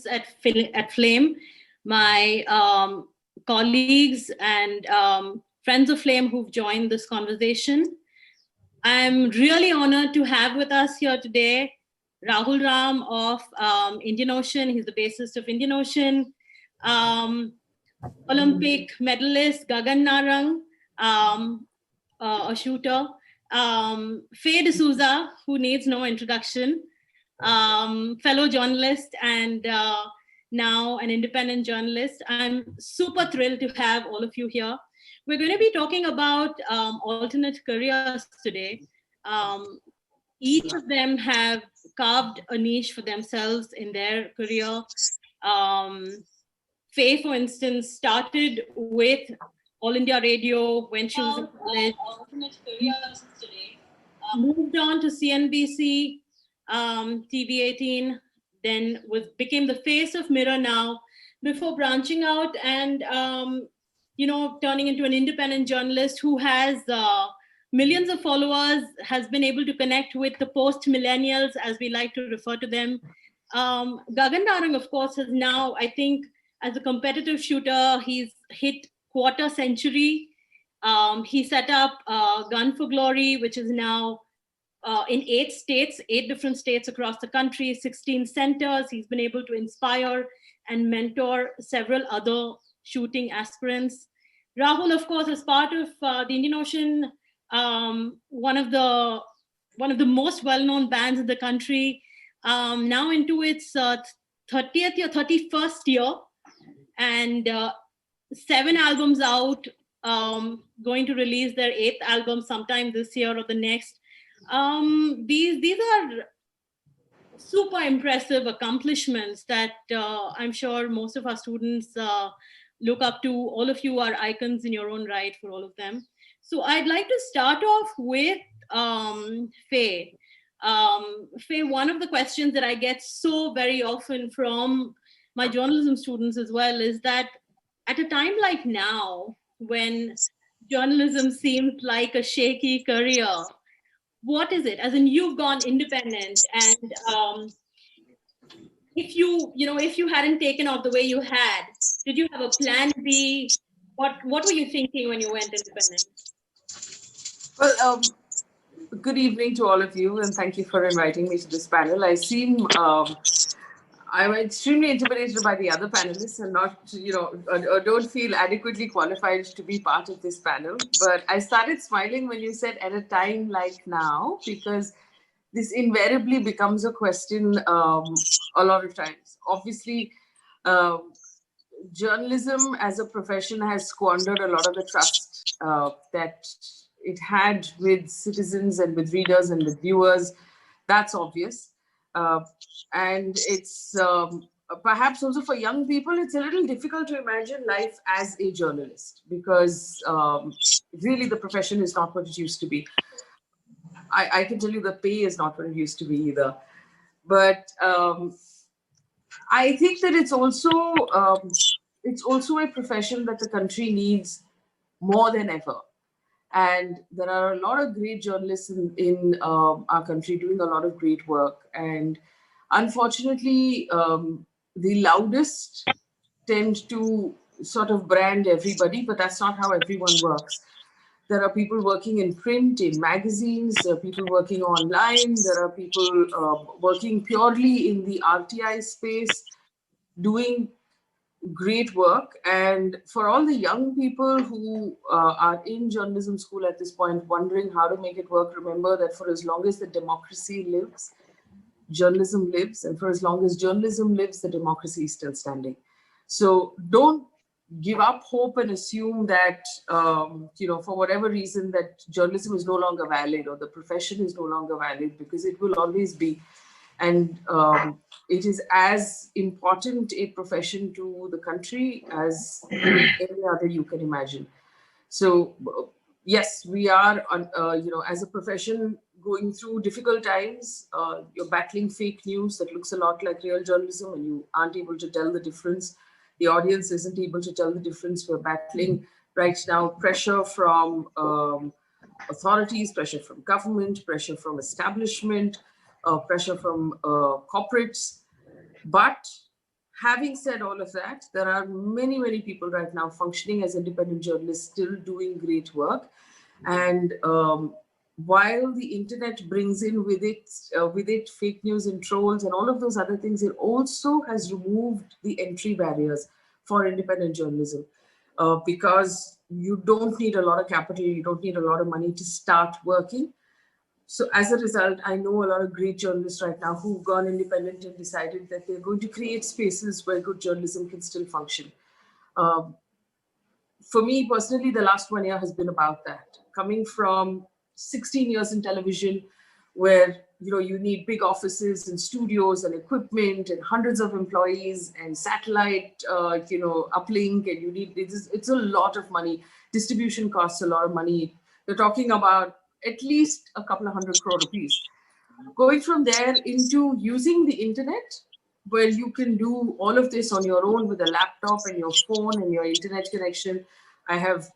students at Flame, my colleagues and friends of Flame who've joined this conversation. I'm really honored to have with us here today Rahul Ram of Indian Ocean. He's the bassist of Indian Ocean. Olympic medalist Gagan Narang, a shooter. Faye D'Souza, who needs no introduction, fellow journalist and now an independent journalist. I'm super thrilled to have all of you here. We're going to be talking about alternate careers today. Each of them have carved a niche for themselves in their career. Faye, for instance, started with All India Radio when she was in college. Alternate careers today. Moved on to CNBC, TV18, then became the face of Mirror Now, before branching out and turning into an independent journalist who has millions of followers, has been able to connect with the post-millennials, as we like to refer to them. Gagan Narang, of course, has now, I think, as a competitive shooter, he's hit quarter century. He set up Gun for Glory, which is now in 8 states, 8 different states across the country, 16 centers. He's been able to inspire and mentor several other shooting aspirants. Rahul, of course, as part of the Indian Ocean, one of the most well-known bands in the country, now into its 30th or 31st year, and 7 albums out, going to release their 8th album sometime this year or the next. These are super impressive accomplishments that I'm sure most of our students look up to. All of you are icons in your own right for all of them. So I'd like to start off with Faye. Faye, one of the questions that I get so very often from my journalism students as well is that at a time like now, when journalism seems like a shaky career, what is it? As in, you've gone independent, and if you hadn't taken off the way you had, did you have a plan B? What were you thinking when you went independent? Well, good evening to all of you, and thank you for inviting me to this panel. I'm extremely intimidated by the other panelists and not, don't feel adequately qualified to be part of this panel. But I started smiling when you said at a time like now, because this invariably becomes a question a lot of times. Obviously, journalism as a profession has squandered a lot of the trust that it had with citizens and with readers and with viewers. That's obvious. And it's perhaps also for young people, it's a little difficult to imagine life as a journalist, because really the profession is not what it used to be. I can tell you the pay is not what it used to be either. But I think that it's also a profession that the country needs more than ever. And there are a lot of great journalists in our country doing a lot of great work. And unfortunately, the loudest tend to sort of brand everybody, but that's not how everyone works. There are people working in print, in magazines, there are people working online, there are people working purely in the RTI space, doing great work. And for all the young people who are in journalism school at this point, wondering how to make it work, remember that for as long as the democracy lives, journalism lives, and for as long as journalism lives, the democracy is still standing. So don't give up hope and assume that, for whatever reason, that journalism is no longer valid or the profession is no longer valid, because it will always be. And it is as important a profession to the country as any other you can imagine. So yes, we are, as a profession, going through difficult times. You're battling fake news that looks a lot like real journalism, and you aren't able to tell the difference. The audience isn't able to tell the difference. We're battling right now pressure from authorities, pressure from government, pressure from establishment, pressure from corporates. But Having said all of that, there are many, many people right now functioning as independent journalists, still doing great work. And while the internet brings in with it fake news and trolls and all of those other things, it also has removed the entry barriers for independent journalism, because you don't need a lot of capital, you don't need a lot of money to start working. So as a result, I know a lot of great journalists right now who've gone independent and decided that they're going to create spaces where good journalism can still function. For me personally, the last 1 year has been about that. Coming from 16 years in television, where you need big offices and studios and equipment and hundreds of employees and satellite, uplink, and it's a lot of money. Distribution costs a lot of money. You're talking about at least a couple of 100 crore rupees. Going from there into using the internet, where you can do all of this on your own with a laptop and your phone and your internet connection. I have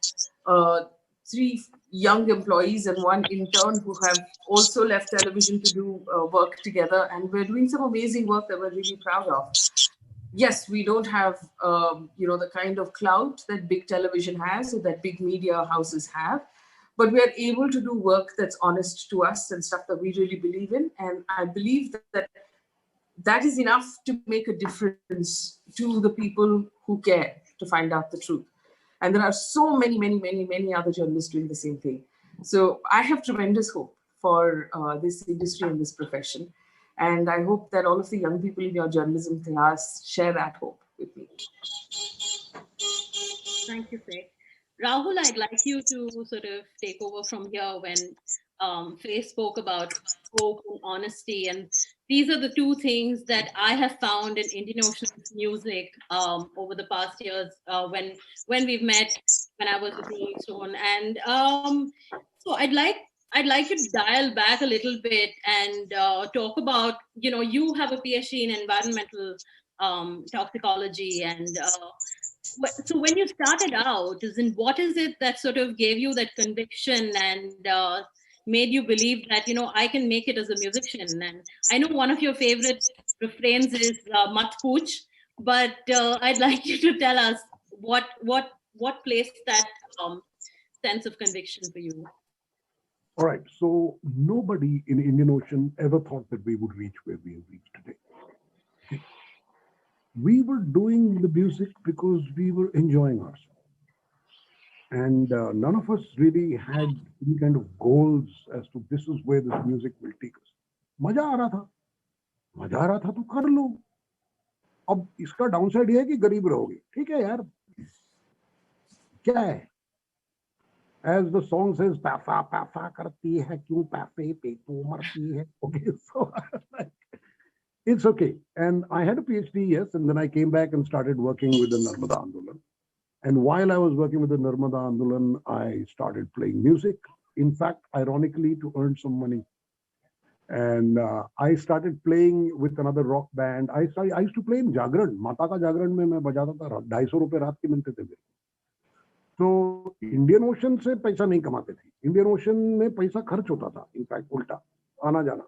3 young employees and 1 intern who have also left television to do work together, and we're doing some amazing work that we're really proud of. Yes, we don't have the kind of clout that big television has or that big media houses have, but we are able to do work that's honest to us and stuff that we really believe in. And I believe that is enough to make a difference to the people who care to find out the truth. And there are so many, many, many, many other journalists doing the same thing. So I have tremendous hope for this industry and this profession. And I hope that all of the young people in your journalism class share that hope with me. Thank you, Faye. Rahul, I'd like you to sort of take over from here when Faye spoke about hope and honesty. And these are the 2 things that I have found in Indian Ocean's music over the past years when we've met, when I was with Rolling Stone. And so I'd like you to dial back a little bit and talk about, you have a PhD in environmental toxicology, and so when you started out, what is it that sort of gave you that conviction and made you believe that, I can make it as a musician? And I know one of your favorite refrains is "Mat Pooch," but I'd like you to tell us what placed that sense of conviction for you. All right. So nobody in Indian Ocean ever thought that we would reach where we have reached today. Okay. We were doing the music because we were enjoying ourselves. And none of us really had any kind of goals as to this is where this music will take us. मजा आ रहा था तो कर लो. अब इसका downside है कि गरीब रहोगे. ठीक है यार. क्या है? As the song says, पैफा पैफा करती है क्यों पैफे पे तो मरती है. Okay, so it's okay. And I had a PhD, yes, and then I came back and started working with the Narmada Andolan. And while I was working with the Narmada Andolan, I started playing music. In fact, ironically, to earn some money. And I started playing with another rock band. I used to play in Jagran. Mata ka Jagran mein main bajata tha. 250 rupees raat ke milte the. So Indian Ocean से पैसा नहीं कमाते थे. Indian Ocean में पैसा खर्च होता था. In fact, उल्टा आना जाना.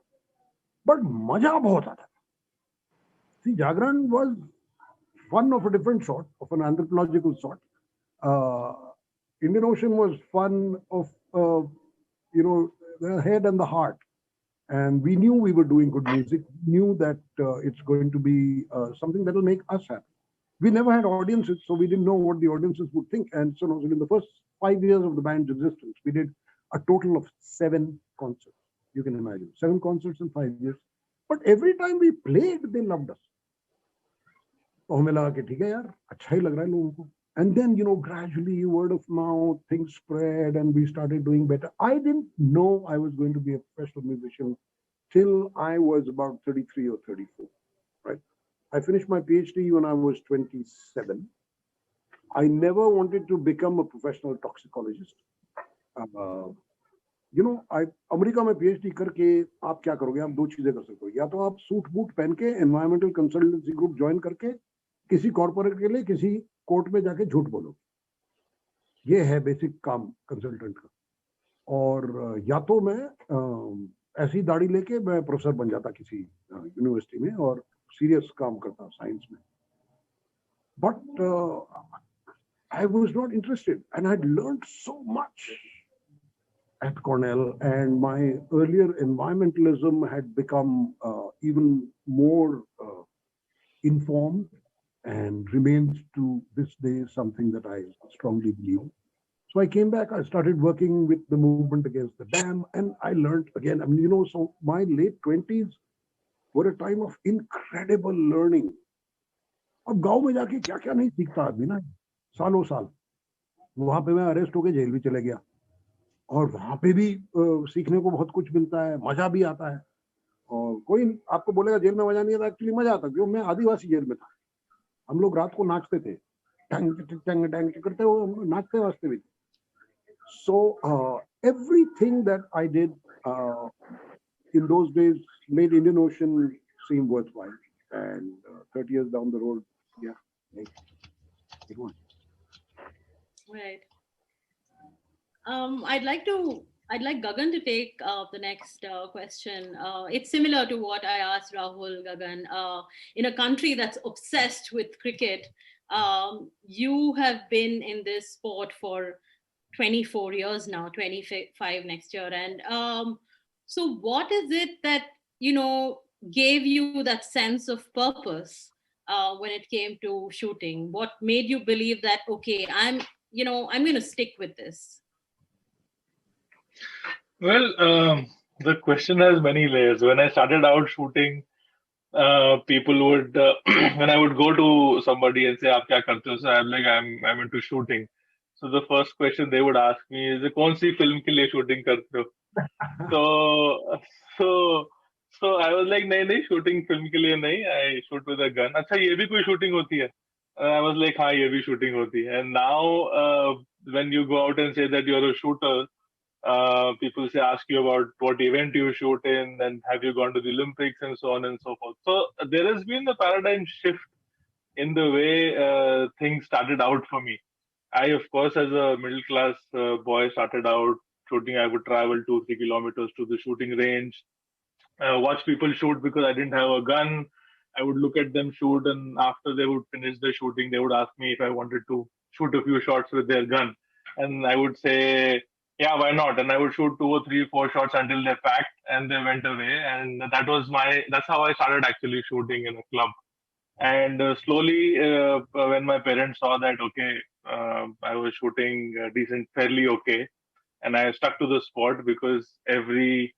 But मजा बहुत आता था. See, Jagran was fun of a different sort, of an anthropological sort. Indian Ocean was fun of the head and the heart. And we knew we were doing good music. We knew that it's going to be something that will make us happy. We never had audiences, so we didn't know what the audiences would think. And so in the first 5 years of the band's existence, we did a total of 7 concerts. You can imagine, 7 concerts in 5 years. But every time we played, they loved us. तो हमें लगा कि ठीक है यार, अच्छा ही लग रहा है लोगों को. And then, gradually, word of mouth, things spread, and we started doing better. I didn't know I was going to be a professional musician till I was about 33 or 34, right? I finished my PhD when I was 27. I never wanted to become a professional toxicologist. America में PhD करके आप क्या करोगे? आप 2 चीजें कर सकते हो. या तो आप सूट बूट पहन के एनवायरमेंटल कंसल्टेंसी ग्रुप ज्वाइन करके किसी कॉर्पोरेट के लिए किसी कोर्ट में जाके झूठ बोलो. ये है बेसिक काम कंसल्टेंट का. और या तो मैं ऐसी दाढ़ी लेके मैं प्रोफेसर बन जाता किसी यूनिवर्सिटी में और सीरियस काम करता साइंस में. But I was not interested, and I'd learned so much at Cornell, and my earlier environmentalism had become even more informed and remains to this day something that I strongly believe. So I came back, I started working with the movement against the dam, and I learned again. I mean, so my late 20s were a time of incredible learning. अब गांव में जाके क्या क्या नहीं सीखता आदमी ना, सालों साल वहां पे मैं अरेस्ट होके जेल भी चले गया, और वहां पे भी सीखने को बहुत कुछ मिलता है, मजा भी आता है। और कोई आपको बोलेगा जेल में मजा नहीं आता, एक्चुअली मजा आता, क्यों? मैं आदिवासी जेल में था, हम लोग रात को नाचते थे, टंग टंग टंग करते हुए हम नाचते वास्ते भी। So everything that I did in those days made Indian Ocean seem worthwhile. And 30 years down the road, yeah, it was. Right. I'd like Gagan to take the next question. It's similar to what I asked Rahul. Gagan, in a country that's obsessed with cricket, you have been in this sport for 24 years now, 25 next year. And so what is it that, gave you that sense of purpose when it came to shooting? What made you believe that, okay, I'm going to stick with this? Well, the question has many layers. When I started out shooting, people would, when I would go to somebody and say, "Aap kya karte ho?" So I'm like, I'm into shooting. So the first question they would ask me is, "कौन सी film के लिए shooting करते हो?" So, so, so I was like, "नहीं नहीं, shooting film के लिए नहीं. I shoot with a gun." अच्छा, ये भी कोई shooting होती है? I was like, हाँ, ये भी shooting होती है. And now, when you go out and say that you're a shooter, people ask you about what event you shoot in and have you gone to the Olympics and so on and so forth. So there has been a paradigm shift in the way things started out for me. I, of course, as a middle class boy, started out shooting. I would travel 2-3 kilometers to the shooting range, watch people shoot because I didn't have a gun. I would look at them shoot, and after they would finish the shooting, they would ask me if I wanted to shoot a few shots with their gun. And I would say, yeah, why not? And I would shoot 2 or 3, 4 shots until they packed and they went away. And that's how I started actually shooting in a club. And slowly, when my parents saw that, okay, I was shooting fairly okay, and I stuck to the sport because every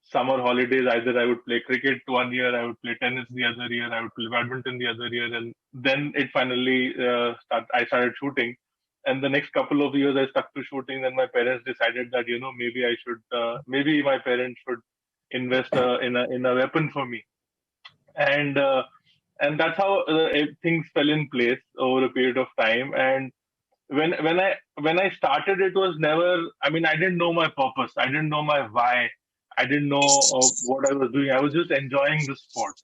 summer holidays, either I would play cricket 1 year, I would play tennis the other year, I would play badminton the other year, and then it finally I started shooting. And the next couple of years, I stuck to shooting. Then my parents decided that maybe my parents should invest in a weapon for me, and that's how things fell in place over a period of time. And when I started, it was never. I mean, I didn't know my purpose. I didn't know my why. I didn't know what I was doing. I was just enjoying the sport,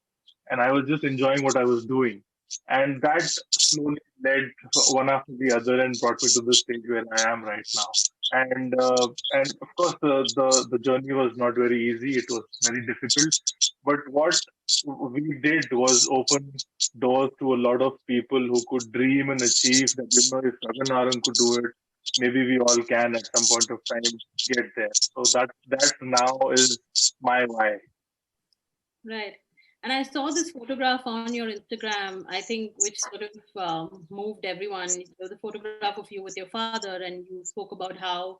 and I was just enjoying what I was doing, and that slowly led one after the other and brought me to the stage where I am right now. And of course, the journey was not very easy. It was very difficult. But what we did was open doors to a lot of people who could dream and achieve that. If Gagan Narang could do it, maybe we all can at some point of time get there. So that now is my why. Right. And I saw this photograph on your Instagram, I think, which sort of moved everyone. It was a photograph of you with your father, and you spoke about how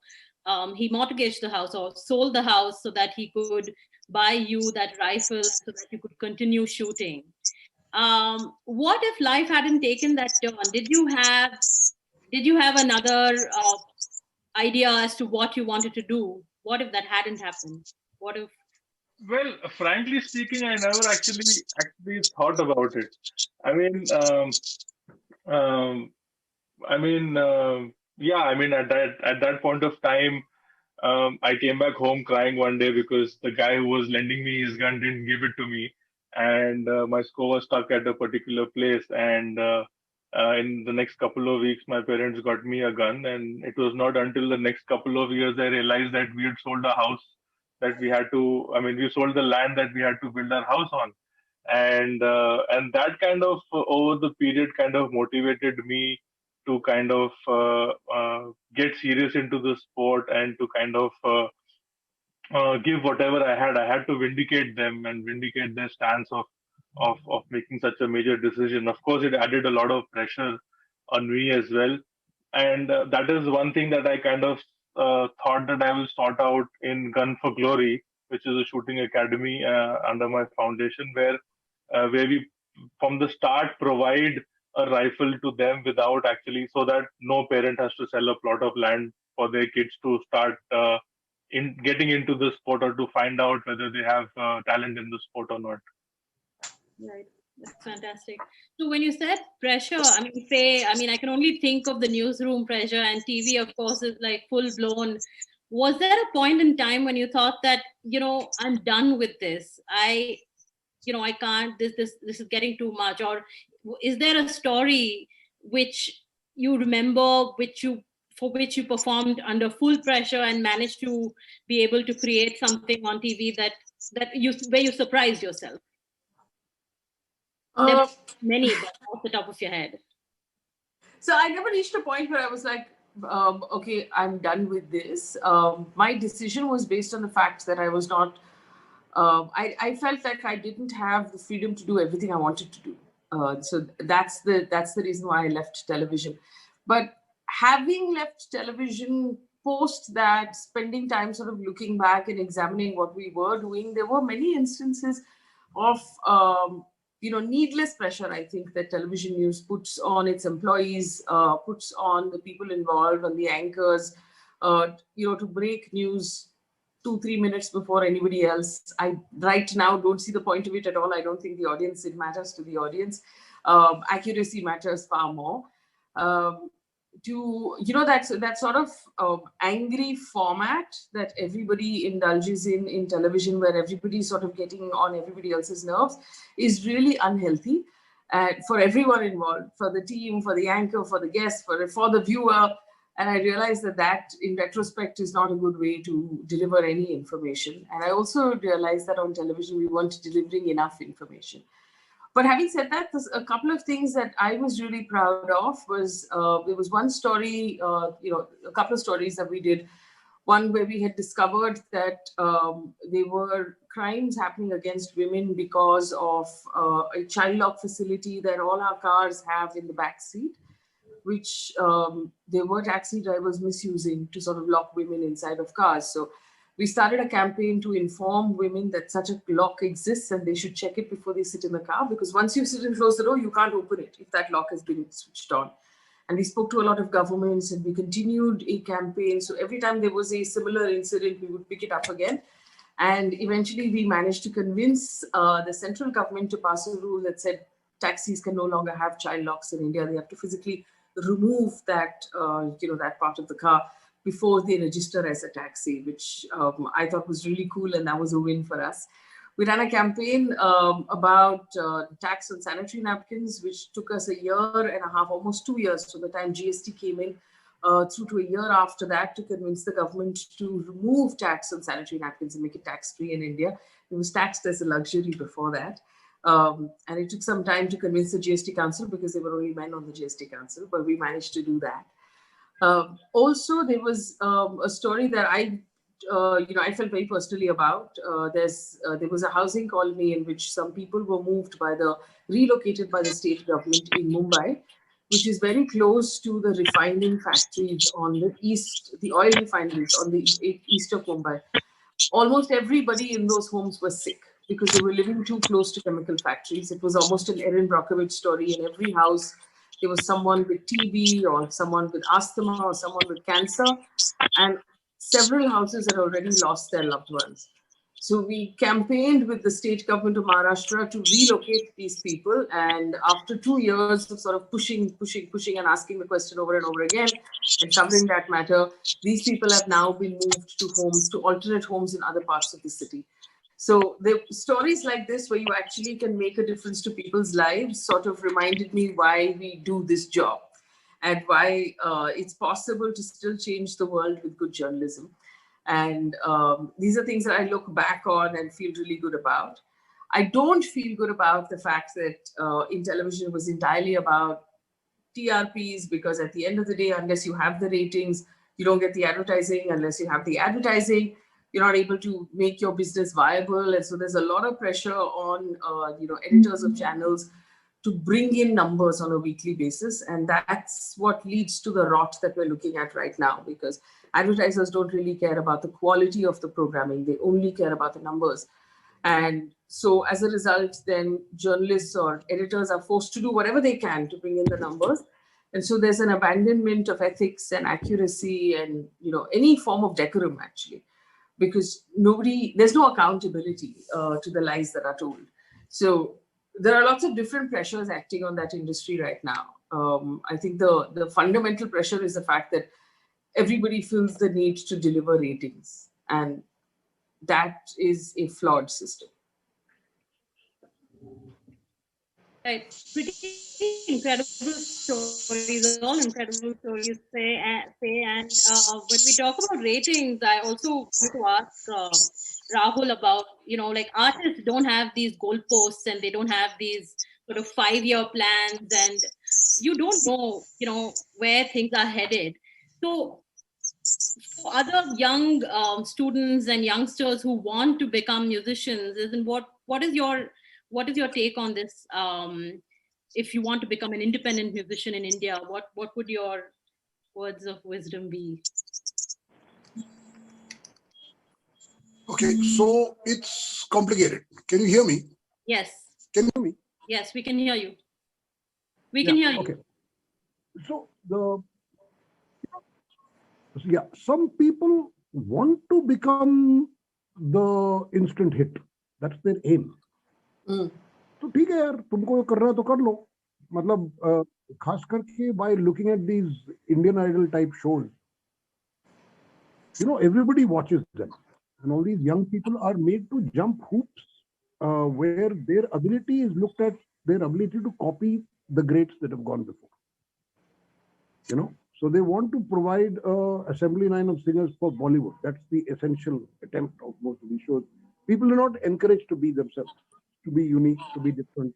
he mortgaged the house or sold the house so that he could buy you that rifle so that you could continue shooting. What if life hadn't taken that turn? Did you have another idea as to what you wanted to do? What if that hadn't happened? What if? Well, frankly speaking, I never actually thought about it. I mean, I mean, yeah. I mean, at that point of time, I came back home crying one day because the guy who was lending me his gun didn't give it to me, and my score was stuck at a particular place. And in the next couple of weeks, my parents got me a gun, and it was not until the next couple of years I realized that we had sold a house that we had to. I mean, we sold the land that we had to build our house on. and that kind of over the period kind of motivated me to kind of get serious into the sport and to kind of give whatever I had. I had to vindicate them and vindicate their stance of making such a major decision. Of course, it added a lot of pressure on me as well, and that is one thing that I kind of thought that I will sort out in Gun for Glory, which is a shooting academy under my foundation, where we from the start provide a rifle to them without actually, so that no parent has to sell a plot of land for their kids to start in getting into the sport or to find out whether they have talent in the sport or not. Right. That's fantastic. So when you said pressure, I mean, Faye, I mean, I can only think of the newsroom pressure, and TV, of course, is like full blown. Was there a point in time when you thought that, you know, I'm done with this? I can't, this is getting too much? Or is there a story which you remember, for which you performed under full pressure and managed to be able to create something on TV where you surprised yourself? There are many, but off the top of your head. So I never reached a point where I was like, okay, I'm done with this. My decision was based on the fact that I was not, I felt like I didn't have the freedom to do everything I wanted to do. So that's the reason why I left television. But having left television, post that, spending time sort of looking back and examining what we were doing, there were many instances of needless pressure, I think, that television news puts on its employees, puts on the people involved, on the anchors, to break news 2-3 minutes before anybody else. I right now don't see the point of it at all. I don't think it matters to the audience. Accuracy matters far more. That sort of angry format that everybody indulges in television, where everybody's sort of getting on everybody else's nerves, is really unhealthy for everyone involved, for the team, for the anchor, for the guest, for the viewer. And I realized that in retrospect is not a good way to deliver any information. And I also realized that on television we weren't delivering enough information. But having said that, there's a couple of things that I was really proud of. There was one story, a couple of stories that we did. One where we had discovered that there were crimes happening against women because of a child lock facility that all our cars have in the back seat, which there were taxi drivers misusing to sort of lock women inside of cars. So we started a campaign to inform women that such a lock exists and they should check it before they sit in the car, because once you sit and close the door, you can't open it if that lock has been switched on. And we spoke to a lot of governments and we continued a campaign. So every time there was a similar incident, we would pick it up again. And eventually we managed to convince the central government to pass a rule that said taxis can no longer have child locks in India. They have to physically remove that, that part of the car before they register as a taxi, which I thought was really cool, and that was a win for us. We ran a campaign about tax on sanitary napkins, which took us 1.5 years, almost 2 years from the time GST came in, through to 1 year after that, to convince the government to remove tax on sanitary napkins and make it tax-free in India. It was taxed as a luxury before that. And it took some time to convince the GST Council, because there were only men on the GST Council, but we managed to do that. Also, there was a story that I felt very personally about. There was a housing colony in which some people were relocated by the state government in Mumbai, which is very close to the refining factories on the east, the oil refineries on the east of Mumbai. Almost everybody in those homes was sick because they were living too close to chemical factories. It was almost an Erin Brockovich story. In every house, there was someone with TB or someone with asthma or someone with cancer, and several houses had already lost their loved ones. So we campaigned with the state government of Maharashtra to relocate these people. And after 2 years of sort of pushing and asking the question over and over again and covering that matter, these people have now been moved to alternate homes in other parts of the city. So the stories like this, where you actually can make a difference to people's lives, sort of reminded me why we do this job and why it's possible to still change the world with good journalism. And these are things that I look back on and feel really good about. I don't feel good about the fact that in television it was entirely about TRPs, because at the end of the day, unless you have the ratings, you don't get the advertising. Unless you have the advertising, you're not able to make your business viable. And so there's a lot of pressure on editors of channels to bring in numbers on a weekly basis. And that's what leads to the rot that we're looking at right now, because advertisers don't really care about the quality of the programming. They only care about the numbers. And so as a result, then journalists or editors are forced to do whatever they can to bring in the numbers. And so there's an abandonment of ethics and accuracy and, any form of decorum, actually, because there's no accountability to the lies that are told. So there are lots of different pressures acting on that industry right now. I think the fundamental pressure is the fact that everybody feels the need to deliver ratings, and that is a flawed system. Right. Pretty incredible stories, all incredible stories, Faye. And when we talk about ratings, I also want to ask Rahul about, like artists don't have these goalposts and they don't have these sort of 5-year plans, and you don't know, where things are headed. So for other young students and youngsters who want to become musicians, what is your take on this? If you want to become an independent musician in India, what would your words of wisdom be? Okay, so it's complicated. Can you hear me? Yes. Can you hear me? Yes, we can hear you. We can hear you. Okay. So some people want to become the instant hit. That's their aim. तो ठीक है यार, तुमको कर रहा है तो कर लो. मतलब खास करके by looking at these Indian Idol type shows, everybody watches them, and all these young people are made to jump hoops where their ability is looked at, their ability to copy the greats that have gone before. So they want to provide an assembly line of singers for Bollywood. That's the essential attempt of most of these shows. People are not encouraged to be themselves, to be unique, to be different.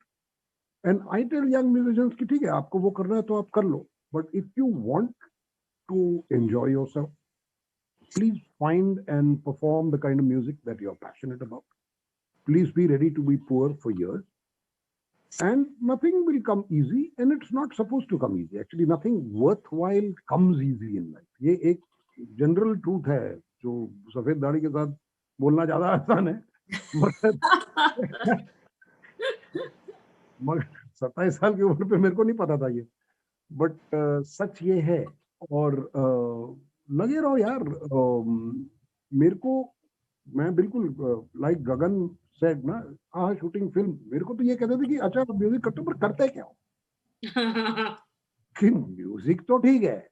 And I tell young musicians कि ठीक है, आपको वो करना है तो आप कर लो. But if you want to enjoy yourself, please find and perform the kind of music that you're passionate about. Please be ready to be poor for years. And nothing will come easy, and it's not supposed to come easy. Actually, nothing worthwhile comes easy in life. ये एक general truth है जो सफेद दाढ़ी के साथ बोलना ज़्यादा आसान है, मगर 27 साल की उम्र पे मेरे को नहीं पता था ये, बट सच ये है. और लगे रहो यार. मेरे को, मैं बिल्कुल लाइक गगन सेड ना, शूटिंग फिल्म, मेरे को तो ये कहते थे कि अच्छा म्यूजिक करते हो, पर करते क्या हो? कि म्यूजिक तो ठीक है,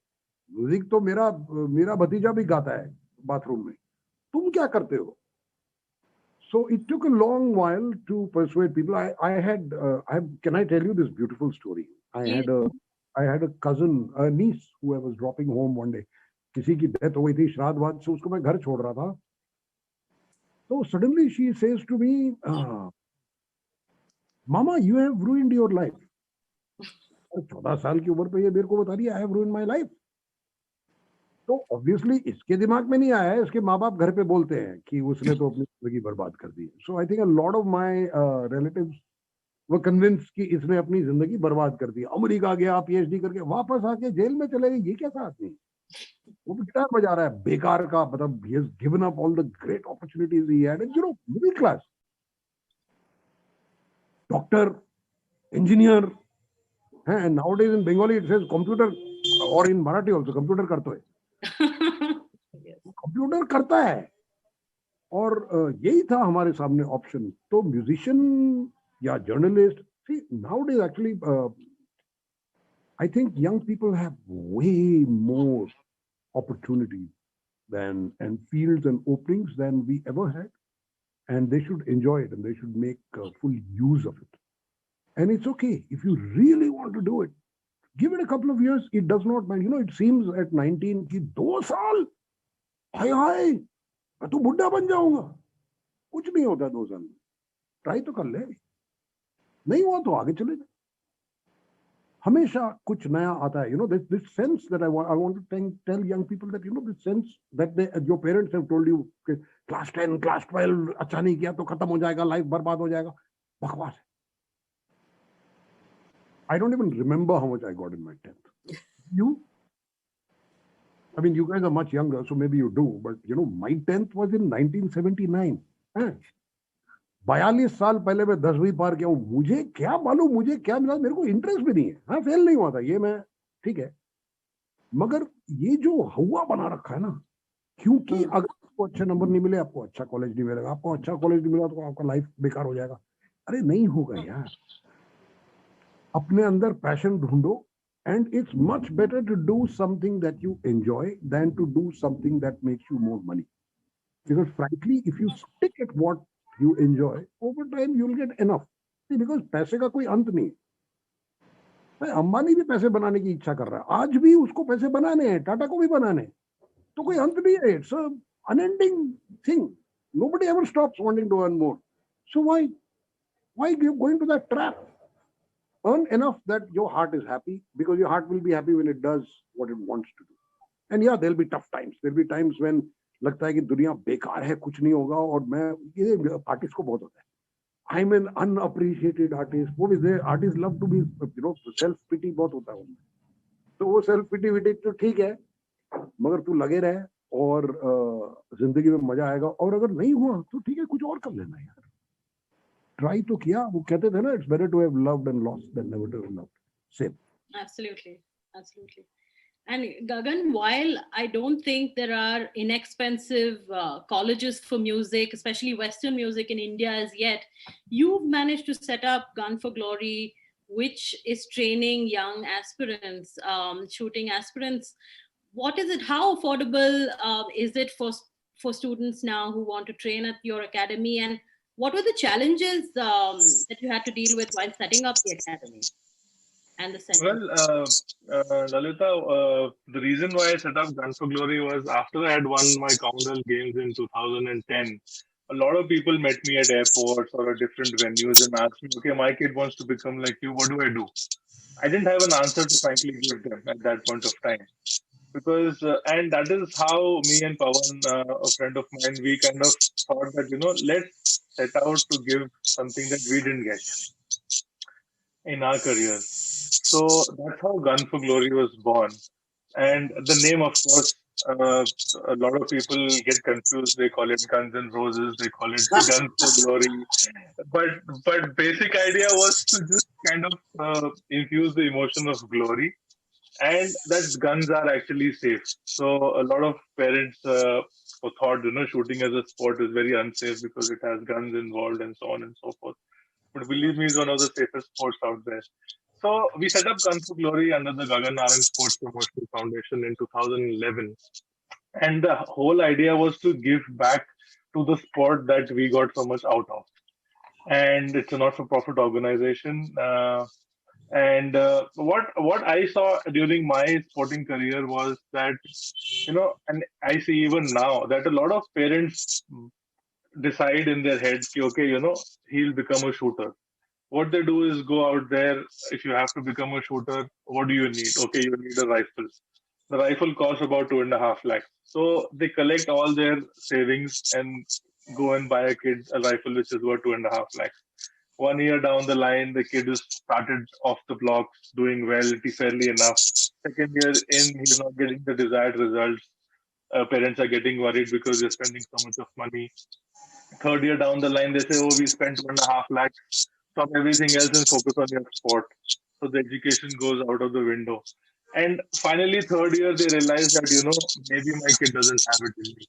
म्यूजिक तो मेरा भतीजा भी गाता है बाथरूम में, तुम क्या करते हो? So it took a long while to persuade people. Can I tell you this beautiful story? I had a cousin, a niece, who I was dropping home one day. किसी की डेथ हो गई थी, श्राद्ध वाद से उसको मैं घर छोड़ रहा था. So suddenly she says to me, Mama, you have ruined your life. 14 साल की उम्र पे ये मेरे को बता रही है, I have ruined my life. तो obviously इसके दिमाग में नहीं आया है, इसके माँ बाप घर पे बोलते हैं कि उसने तो अपनी जिंदगी बर्बाद कर दी. So I think a lot of my relatives were convinced कि इसने अपनी जिंदगी बर्बाद कर दी. अमेरिका गया, PhD करके वापस आके जेल में चले गए. ये कैसा आदमी? वो गिटार बजा रहा है बेकार का. मतलब he has given up all the great opportunities he had. And middle class, doctor, engineer, and nowadays in Bengali it says computer, or in Marathi also computer करता है. कंप्यूटर करता है. और यही था हमारे सामने ऑप्शन. तो म्यूजिशियन या journalist, see nowadays actually I think young people have way more opportunities and fields and openings than we ever had, and they should enjoy it and they should make full use of it. And it's okay if you really want to do it. Give it a couple of years. It does not mind. It seems at 19 कि 2 साल, हाय तो बुढ़ा बन जाऊंगा. कुछ नहीं होता 2 साल में. ट्राई तो कर ले, नहीं हुआ तो आगे चले जाए। हमेशा कुछ नया आता है, this sense that I want to tell young people that this sense that your parents have told you class 10 class 12 अच्छा नहीं किया तो खत्म हो जाएगा, लाइफ बर्बाद हो जाएगा, बकवास है। I don't even remember how much I got in my 10th. You? I mean, you guys are much younger, so maybe you do, but my 10th was in 1979. 42 साल पहले मैं 10वीं पार किया हूँ, मुझे क्या मालूम मुझे क्या मिला, मेरे को इंटरेस्ट भी नहीं है। हाँ, फेल नहीं हुआ था, ये मैं ठीक है, मगर ये जो हवा बना रखा है ना, क्योंकि अगर आपको अच्छे नंबर नहीं मिले, आपको अच्छा कॉलेज नहीं मिलेगा, आपको अच्छा कॉलेज नहीं मिला तो आपका लाइफ बेकार हो जाएगा। अरे नहीं होगा यार, अपने अंदर पैशन ढूंढो, and it's much better to do something that you enjoy than to do something that makes you more money, because frankly if you stick at what you enjoy, over time you'll get enough. See, because पैसे का कोई अंत नहीं है। अंबानी भी पैसे बनाने की इच्छा कर रहा है, आज भी उसको पैसे बनाने हैं, टाटा को भी बनाने हैं, तो कोई अंत नहीं है। It's an unending thing. Nobody ever stops wanting to earn more. So why go into that trap? Earn enough that your heart is happy, because your heart will be happy when it does what it wants to do. And yeah, there'll be tough times. There'll be times when लगता है कि दुनिया बेकार है, कुछ नहीं होगा, और मैं ये आर्टिस्ट को बहुत होता है, I'm an unappreciated artist. वो भी artists love to be, self pity बहुत होता है उनमें, तो वो self pity तो ठीक है, मगर तू लगे रहे और जिंदगी में मजा आएगा, और अगर नहीं हुआ तो ठीक है, कुछ और कर लेना यार, ट्राई तो किया। वो कहते थे ना, it's better to have loved and lost than never to have loved. Same. Absolutely. And Gagan, while I don't think there are inexpensive colleges for music, especially Western music in India as yet, you've managed to set up Gun for Glory, which is training young aspirants, shooting aspirants. What is it? How affordable is it for students now who want to train at your academy? And what were the challenges that you had to deal with while setting up the academy and the center? Well, Lalitha, the reason why I set up Gun for Glory was after I had won my Commonwealth Games in 2010. A lot of people met me at airports or at different venues and asked me, okay, my kid wants to become like you, what do I do? I didn't have an answer to frankly give them at that point of time. Because, and that is how me and Pawan, a friend of mine, we kind of thought that, let's set out to give something that we didn't get in our careers. So that's how Gun for Glory was born. And the name, of course, a lot of people get confused. They call it Guns and Roses. They call it Gun for Glory. But basic idea was to just kind of infuse the emotion of glory, and that guns are actually safe. So a lot of parents thought, shooting as a sport is very unsafe because it has guns involved and so on and so forth. But believe me, it's one of the safest sports out there. So we set up Gun for Glory under the Gagan Narang Sports Promotion Foundation in 2011. And the whole idea was to give back to the sport that we got so much out of. And it's a not-for-profit organization. And what I saw during my sporting career was that, and I see even now that a lot of parents decide in their heads, okay, he'll become a shooter. What they do is go out there. If you have to become a shooter, what do you need? Okay, you need a rifle. The rifle costs about 2.5 lakhs. So they collect all their savings and go and buy a kid a rifle which is worth 2.5 lakhs. 1 year down the line, the kid is started off the blocks, doing well, fairly enough. Second year in, he's not getting the desired results. Parents are getting worried because they're spending so much of money. Third year down the line, they say, oh, we spent 2.5 lakhs. Stop everything else and focus on your sport. So the education goes out of the window. And finally, third year, they realize that, maybe my kid doesn't have it in me.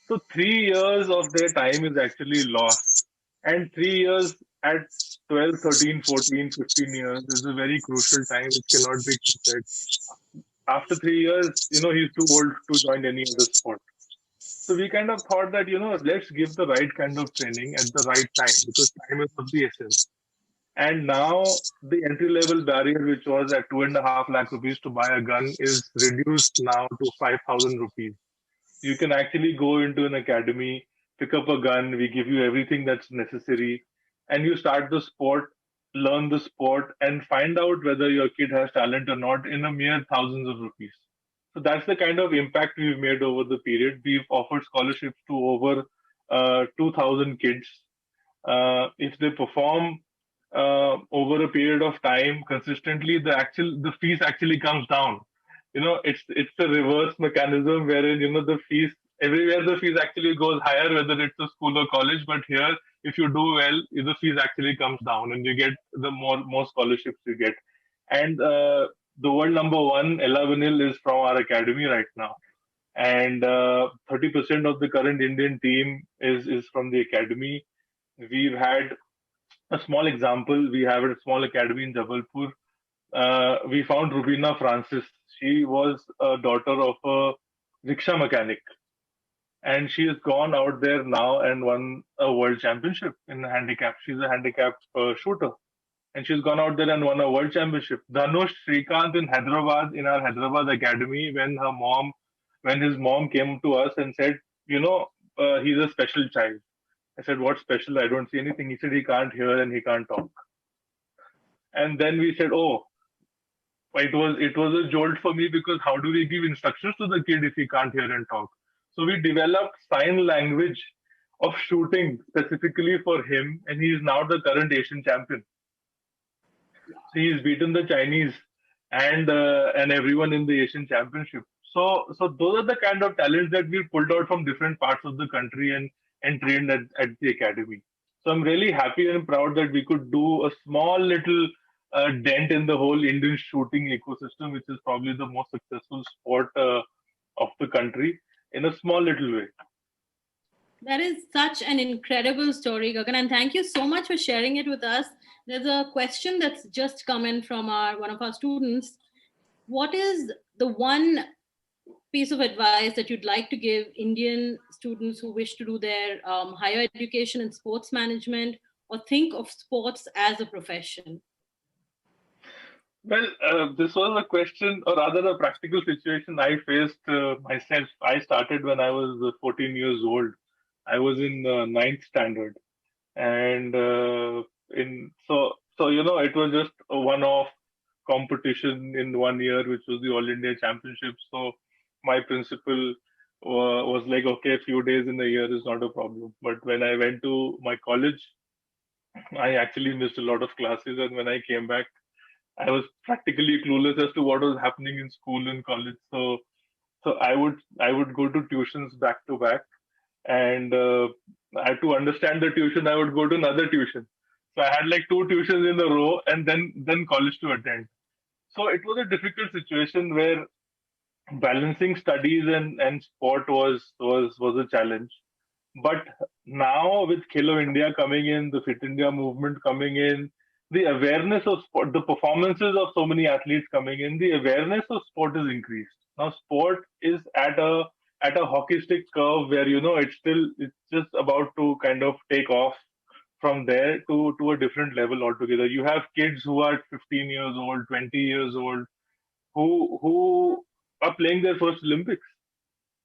So 3 years of their time is actually lost. And 3 years at 12, 13, 14, 15 years is a very crucial time which cannot be considered. After 3 years, he's too old to join any other sport. So we kind of thought that, let's give the right kind of training at the right time, because time is of the essence. And now the entry-level barrier, which was at 2.5 lakh rupees to buy a gun, is reduced now to 5,000 rupees. You can actually go into an academy, pick up a gun. We give you everything that's necessary. and you start the sport, learn the sport, and find out whether your kid has talent or not in a mere thousands of rupees. So that's the kind of impact we've made over the period. We've offered scholarships to over 2,000 kids. If they perform over a period of time consistently, the fees actually comes down. It's a reverse mechanism wherein the fees everywhere the fees actually goes higher, whether it's a school or college. But here, if you do well, the fees actually comes down, and you get the more scholarships you get. And the world number one, Ella Vinil, is from our academy right now, and 30% of the current Indian team is from the academy. We've had a small example. We have a small academy in Jabalpur. We found Rubina Francis. She was a daughter of a rickshaw mechanic, and she has gone out there now and won a world championship in the handicap. She's a handicap shooter, and she's gone out there and won a world championship. Dhanush Srikanth in Hyderabad, in our Hyderabad academy, when his mom came to us and said, he's a special child. I said, what's special? I don't see anything. He said he can't hear and he can't talk. And then we said, oh, it was a jolt for me, because how do we give instructions to the kid if he can't hear and talk? So we developed sign language of shooting specifically for him, and he is now the current Asian champion. So he's beaten the Chinese and everyone in the Asian championship. So those are the kind of talents that we pulled out from different parts of the country and trained at the academy. So I'm really happy and proud that we could do a small little dent in the whole Indian shooting ecosystem, which is probably the most successful sport of the country, in a small little way. That is such an incredible story, Gagan, and thank you so much for sharing it with us. There's a question that's just come in from one of our students. What is the one piece of advice that you'd like to give Indian students who wish to do their higher education in sports management or think of sports as a profession? Well, this was a question, or rather a practical situation I faced myself. I started when I was 14 years old. I was in ninth standard, and it was just a one-off competition in 1 year, which was the All India Championship. So my principal was like, okay, a few days in a year is not a problem. But when I went to my college, I actually missed a lot of classes, and when I came back, I was practically clueless as to what was happening in school and college. So I would go to tuitions back to back, and I had to understand the tuition. I would go to another tuition. So I had like 2 tuitions in a row, and then college to attend. So it was a difficult situation where balancing studies and sport was a challenge. But now with Khelo India coming in, the Fit India movement coming in, the awareness of sport, the performances of so many athletes coming in, the awareness of sport is increased. Now sport is at a hockey stick curve where it's just about to kind of take off from there to a different level altogether. You have kids who are 15 years old, 20 years old, who are playing their first Olympics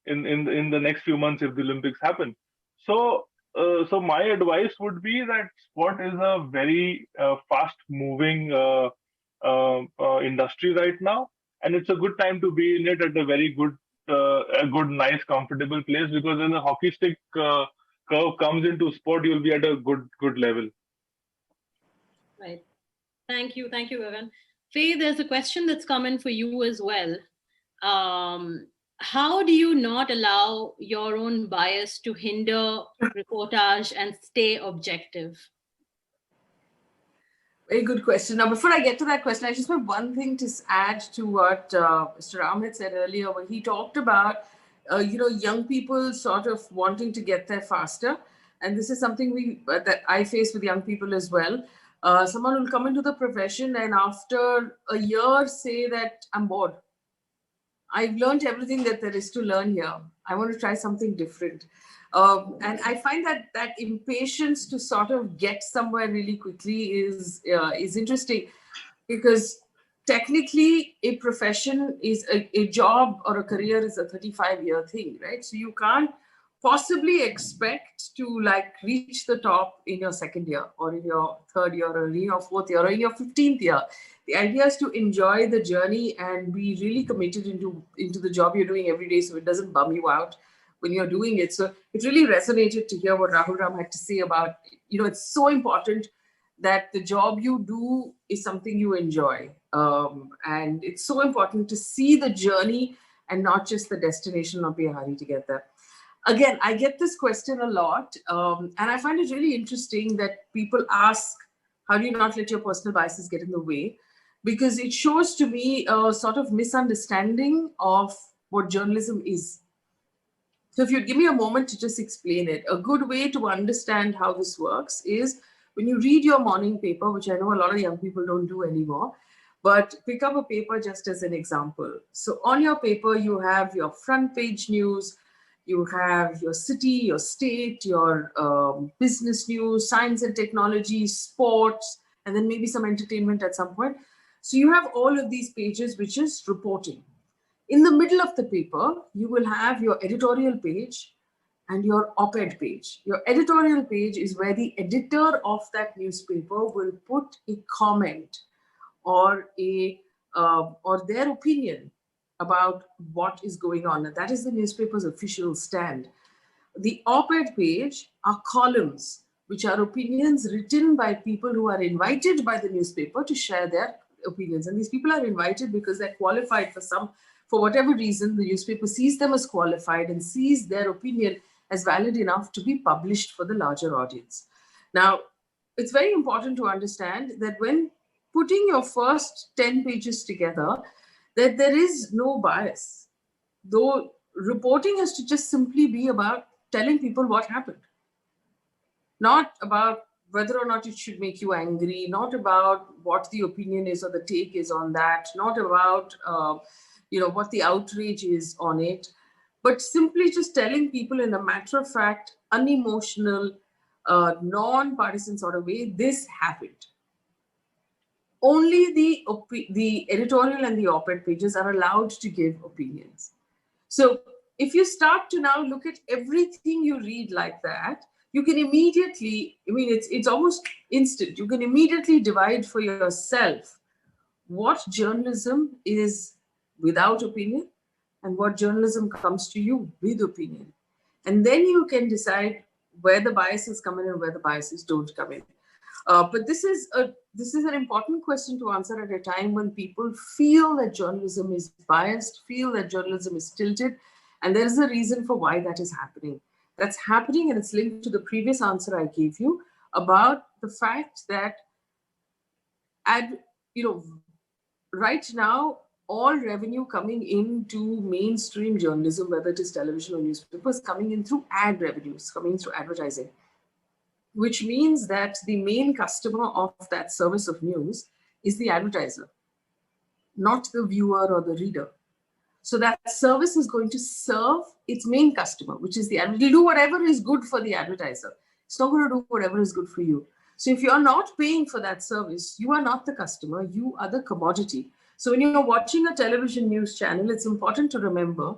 in the next few months if the Olympics happen. So my advice would be that sport is a very fast-moving industry right now, and it's a good time to be in it at a very good, nice, comfortable place, because when the hockey stick curve comes into sport, you'll be at a good level. Right. Thank you, Gagan. Faye, there's a question that's come in for you as well. How do you not allow your own bias to hinder reportage and stay objective? Very good question. Now, before I get to that question, I just have one thing to add to what Mr. Ram had said earlier, where he talked about, young people sort of wanting to get there faster. And this is something that I face with young people as well. Someone will come into the profession and after a year say that I'm bored. I've learned everything that there is to learn here. I want to try something different. And I find that impatience to sort of get somewhere really quickly is interesting, because technically a profession is a job or a career is a 35-year thing, right? So you can't possibly expect to like reach the top in your second year or in your third year or in your fourth year or in your 15th year. The idea is to enjoy the journey and be really committed into the job you're doing every day so it doesn't bum you out when you're doing it. So it really resonated to hear what Rahul Ram had to say about, it's so important that the job you do is something you enjoy. And it's so important to see the journey and not just the destination, not be a hurry to get there. Again, I get this question a lot, and I find it really interesting that people ask, how do you not let your personal biases get in the way? Because it shows to me a sort of misunderstanding of what journalism is. So if you'd give me a moment to just explain it, a good way to understand how this works is when you read your morning paper, which I know a lot of young people don't do anymore, but pick up a paper just as an example. So on your paper, you have your front page news, you have your city, your state, your business news, science and technology, sports, and then maybe some entertainment at some point. So you have all of these pages, which is reporting. In the middle of the paper, you will have your editorial page and your op-ed page. Your editorial page is where the editor of that newspaper will put a comment or their opinion about what is going on. And that is the newspaper's official stand. The op-ed page are columns, which are opinions written by people who are invited by the newspaper to share their opinions. And these people are invited because they're qualified for whatever reason, the newspaper sees them as qualified and sees their opinion as valid enough to be published for the larger audience. Now, it's very important to understand that when putting your first 10 pages together, that there is no bias. Though reporting has to just simply be about telling people what happened. Not about whether or not it should make you angry, not about what the opinion is or the take is on that, not about what the outrage is on it, but simply just telling people in a matter-of-fact, unemotional, non-partisan sort of way, this happened. Only the editorial and the op-ed pages are allowed to give opinions. So if you start to now look at everything you read like that, you can immediately, it's almost instant, you can immediately divide for yourself what journalism is without opinion and what journalism comes to you with opinion. And then you can decide where the biases come in and where the biases don't come in. But this is an important question to answer at a time when people feel that journalism is biased, feel that journalism is tilted, and there is a reason for why that is happening. That's happening, and it's linked to the previous answer I gave you about the fact that, right now, all revenue coming into mainstream journalism, whether it is television or newspapers, coming in through ad revenues, coming through advertising, which means that the main customer of that service of news is the advertiser, not the viewer or the reader. So that service is going to serve its main customer, which is the advertiser. It'll do whatever is good for the advertiser. It's not going to do whatever is good for you. So if you're not paying for that service, you are not the customer, you are the commodity. So when you're watching a television news channel, it's important to remember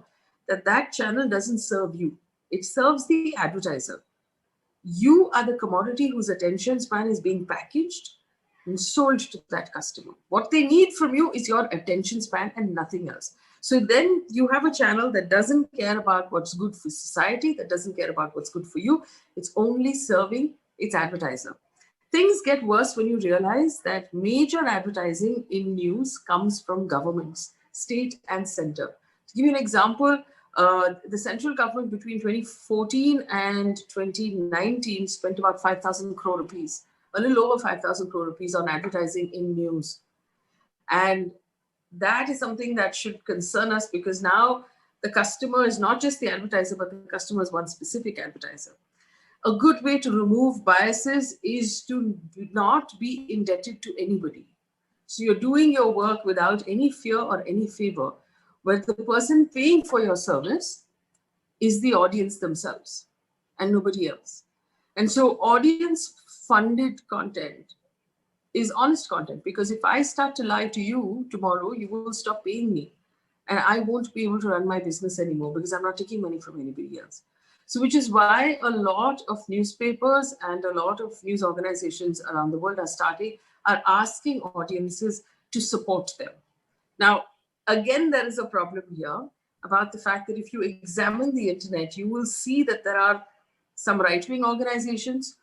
that that channel doesn't serve you. It serves the advertiser. You are the commodity whose attention span is being packaged and sold to that customer. What they need from you is your attention span and nothing else. So then you have a channel that doesn't care about what's good for society, that doesn't care about what's good for you. It's only serving its advertiser. Things get worse when you realize that major advertising in news comes from governments, state and center. To give you an example, the central government between 2014 and 2019 spent about 5,000 crore rupees, a little over 5,000 crore rupees on advertising in news. And that is something that should concern us because now the customer is not just the advertiser, but the customer is one specific advertiser. A good way to remove biases is to not be indebted to anybody. So you're doing your work without any fear or any favor, where the person paying for your service is the audience themselves and nobody else. And so audience-funded content is honest content, because if I start to lie to you tomorrow, you will stop paying me and I won't be able to run my business anymore because I'm not taking money from anybody else. So which is why a lot of newspapers and a lot of news organizations around the world are asking audiences to support them. Now, again, there is a problem here about the fact that if you examine the internet, you will see that there are some right-wing organizations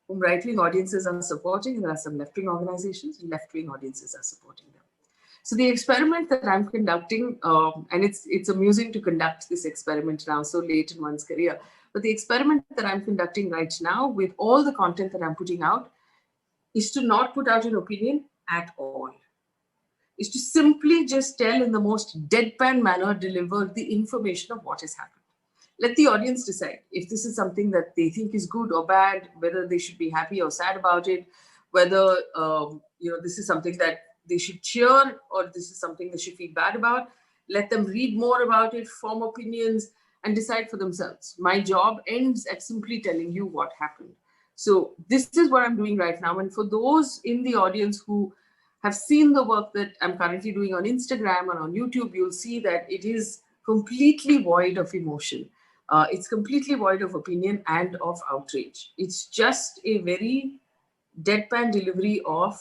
whom right-wing audiences are supporting, and there are some left-wing organizations and left-wing audiences are supporting them. So the experiment that I'm conducting, and it's amusing to conduct this experiment now so late in one's career, but the experiment that I'm conducting right now with all the content that I'm putting out is to not put out an opinion at all. Is to simply just tell in the most deadpan manner, deliver the information of what has happened. Let the audience decide if this is something that they think is good or bad, whether they should be happy or sad about it, whether this is something that they should cheer or this is something they should feel bad about. Let them read more about it, form opinions, and decide for themselves. My job ends at simply telling you what happened. So this is what I'm doing right now. And for those in the audience who have seen the work that I'm currently doing on Instagram and on YouTube, you'll see that it is completely void of emotion. It's completely void of opinion and of outrage. It's just a very deadpan delivery of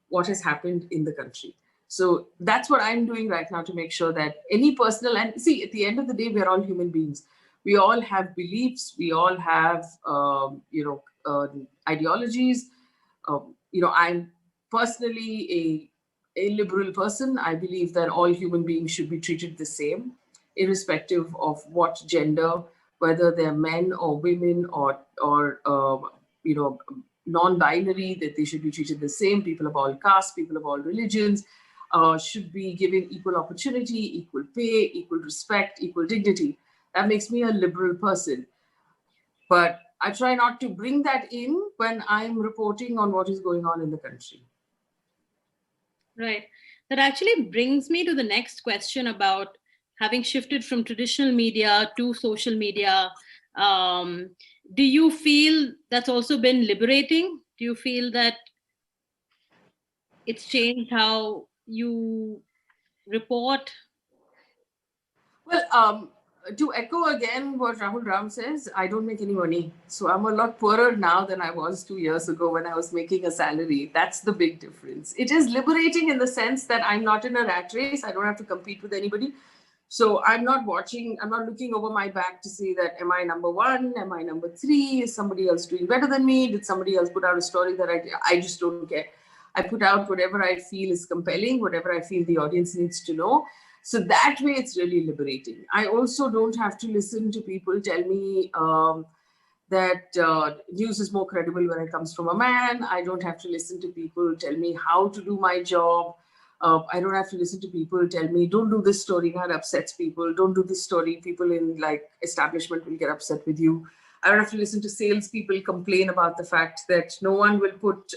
what has happened in the country. So that's what I'm doing right now to make sure that any personal, and see, at the end of the day, we're all human beings. We all have beliefs. We all have, ideologies. I'm personally a liberal person. I believe that all human beings should be treated the same, irrespective of what gender, whether they're men or women or non-binary, that they should be treated the same. People of all castes, people of all religions should be given equal opportunity, equal pay, equal respect, equal dignity. That makes me a liberal person. But I try not to bring that in when I'm reporting on what is going on in the country. Right. That actually brings me to the next question about having shifted from traditional media to social media. Do you feel that's also been liberating? Do you feel that it's changed how you report? Well, to echo again what Rahul Ram says, I don't make any money. So I'm a lot poorer now than I was 2 years ago when I was making a salary. That's the big difference. It is liberating in the sense that I'm not in a rat race. I don't have to compete with anybody. So I'm not looking over my back to say that, am I number one? Am I number three? Is somebody else doing better than me? Did somebody else put out a story that I just don't care. I put out whatever I feel is compelling, whatever I feel the audience needs to know. So that way it's really liberating. I also don't have to listen to people tell me that news is more credible when it comes from a man. I don't have to listen to people tell me how to do my job. I don't have to listen to people tell me, don't do this story, that upsets people. Don't do this story, people in like establishment will get upset with you. I don't have to listen to salespeople complain about the fact that no one will put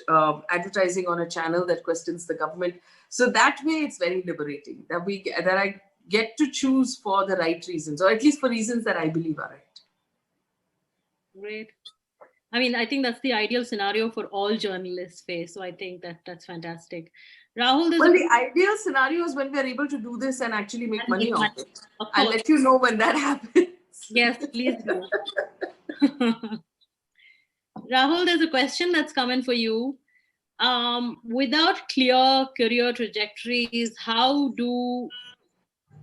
advertising on a channel that questions the government. So that way it's very liberating that I get to choose for the right reasons, or at least for reasons that I believe are right. Great. I mean, I think that's the ideal scenario for all journalists, Faye. So I think that's fantastic. Rahul, the ideal scenario is when we're able to do this and actually make money off it. I'll let you know when that happens. Yes, please do. Rahul, there's a question that's come in for you. Without clear career trajectories, how do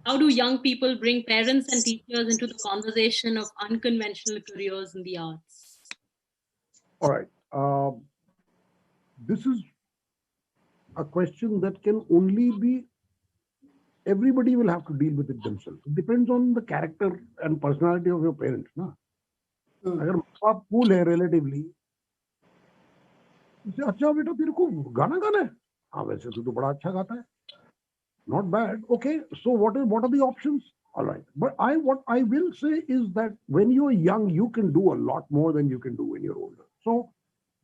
young people bring parents and teachers into the conversation of unconventional careers in the arts? All right. This is a question that can only be, everybody will have to deal with it themselves. It depends on the character and personality of your parents. Na? अगर आप cool है relatively, अच्छा बेटा तेरे को गाना गाना है, हाँ वैसे तो बड़ा अच्छा गाता है, not bad. Okay, so what are the options? All right, but what I will say is that when you're young, you can do a lot more than you can do when you're older. So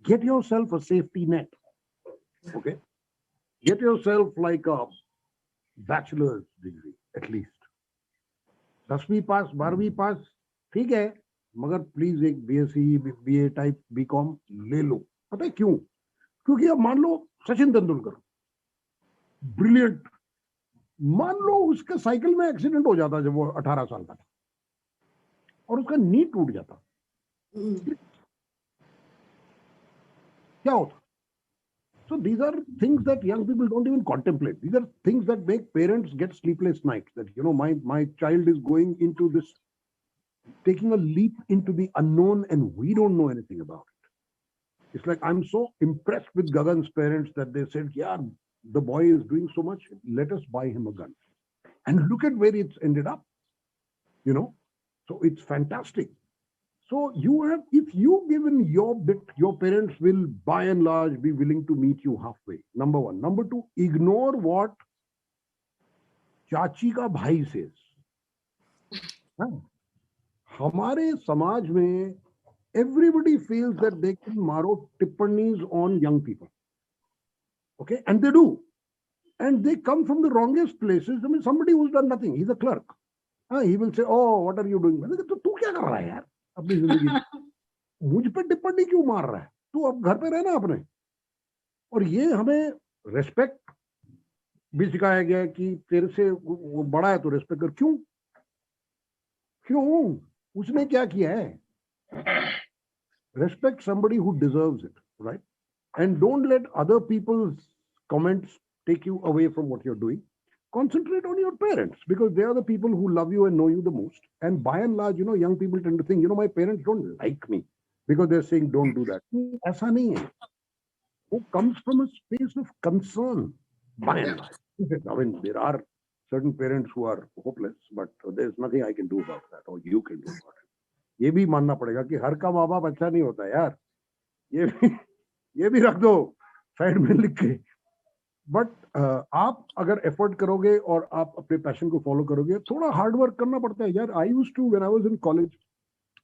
get yourself a safety net. Okay, get yourself like a bachelor's degree at least. 10वीं पास 12वीं पास ठीक है, मगर please एक BSc BA type BCom ले लो. पता है क्यों? क्योंकि अब मान लो सचिन तेंदुलकर ब्रिलियंट, मान लो उसके साइकिल में एक्सीडेंट हो जाता जब वो 18 साल का था, और उसका नी टूट जाता, क्या होता? So these are things that young people don't even contemplate. These are things that make parents get sleepless nights. That, you know, my child is going into this, taking a leap into the unknown, and we don't know anything about it. It's like, I'm so impressed with Gagan's parents that they said, yeah, the boy is doing so much, let us buy him a gun. And look at where it's ended up, you know. So it's fantastic. So you have, if you given your bit, your parents will by and large be willing to meet you halfway. Number one. Number two, ignore what चाची का भाई says. हमारे समाज में everybody feels that they can मारो टिप्पणीज on young people. Okay, and they do. And they come from the wrongest places. I mean, somebody who's done nothing, he's a clerk. He will say, oh, what are you doing? मैंने कहा, तो तू क्या कर रहा है यार अपनी जिंदगी में? मुझ पे टिप्पणी क्यों मार रहा है? तू अब घर पे रहना अपने. और ये हमें रेस्पेक्ट भी सिखाया गया है कि तेरे से वो बड़ा है तो रेस्पेक्ट कर. क्यों? क्यों? उसने क्या किया है? Respect somebody who deserves it, right? And don't let other people's comments take you away from what you're doing. Concentrate on your parents, because they are the people who love you and know you the most. And by and large, you know, young people tend to think, you know, my parents don't like me because they're saying don't do that. ऐसा नहीं है. It comes from a space of concern, by and large. I mean, there are certain parents who are hopeless, but there's nothing I can do about that, or you can do about it. ये भी मानना पड़ेगा कि हर का माँ बाप अच्छा नहीं होता यार. ये भी रख दो साइड में लिख के. बट आप अगर एफर्ट करोगे और आप अपने पैशन को फॉलो करोगे, थोड़ा हार्ड वर्क करना पड़ता है यार. I used to, when I was in college,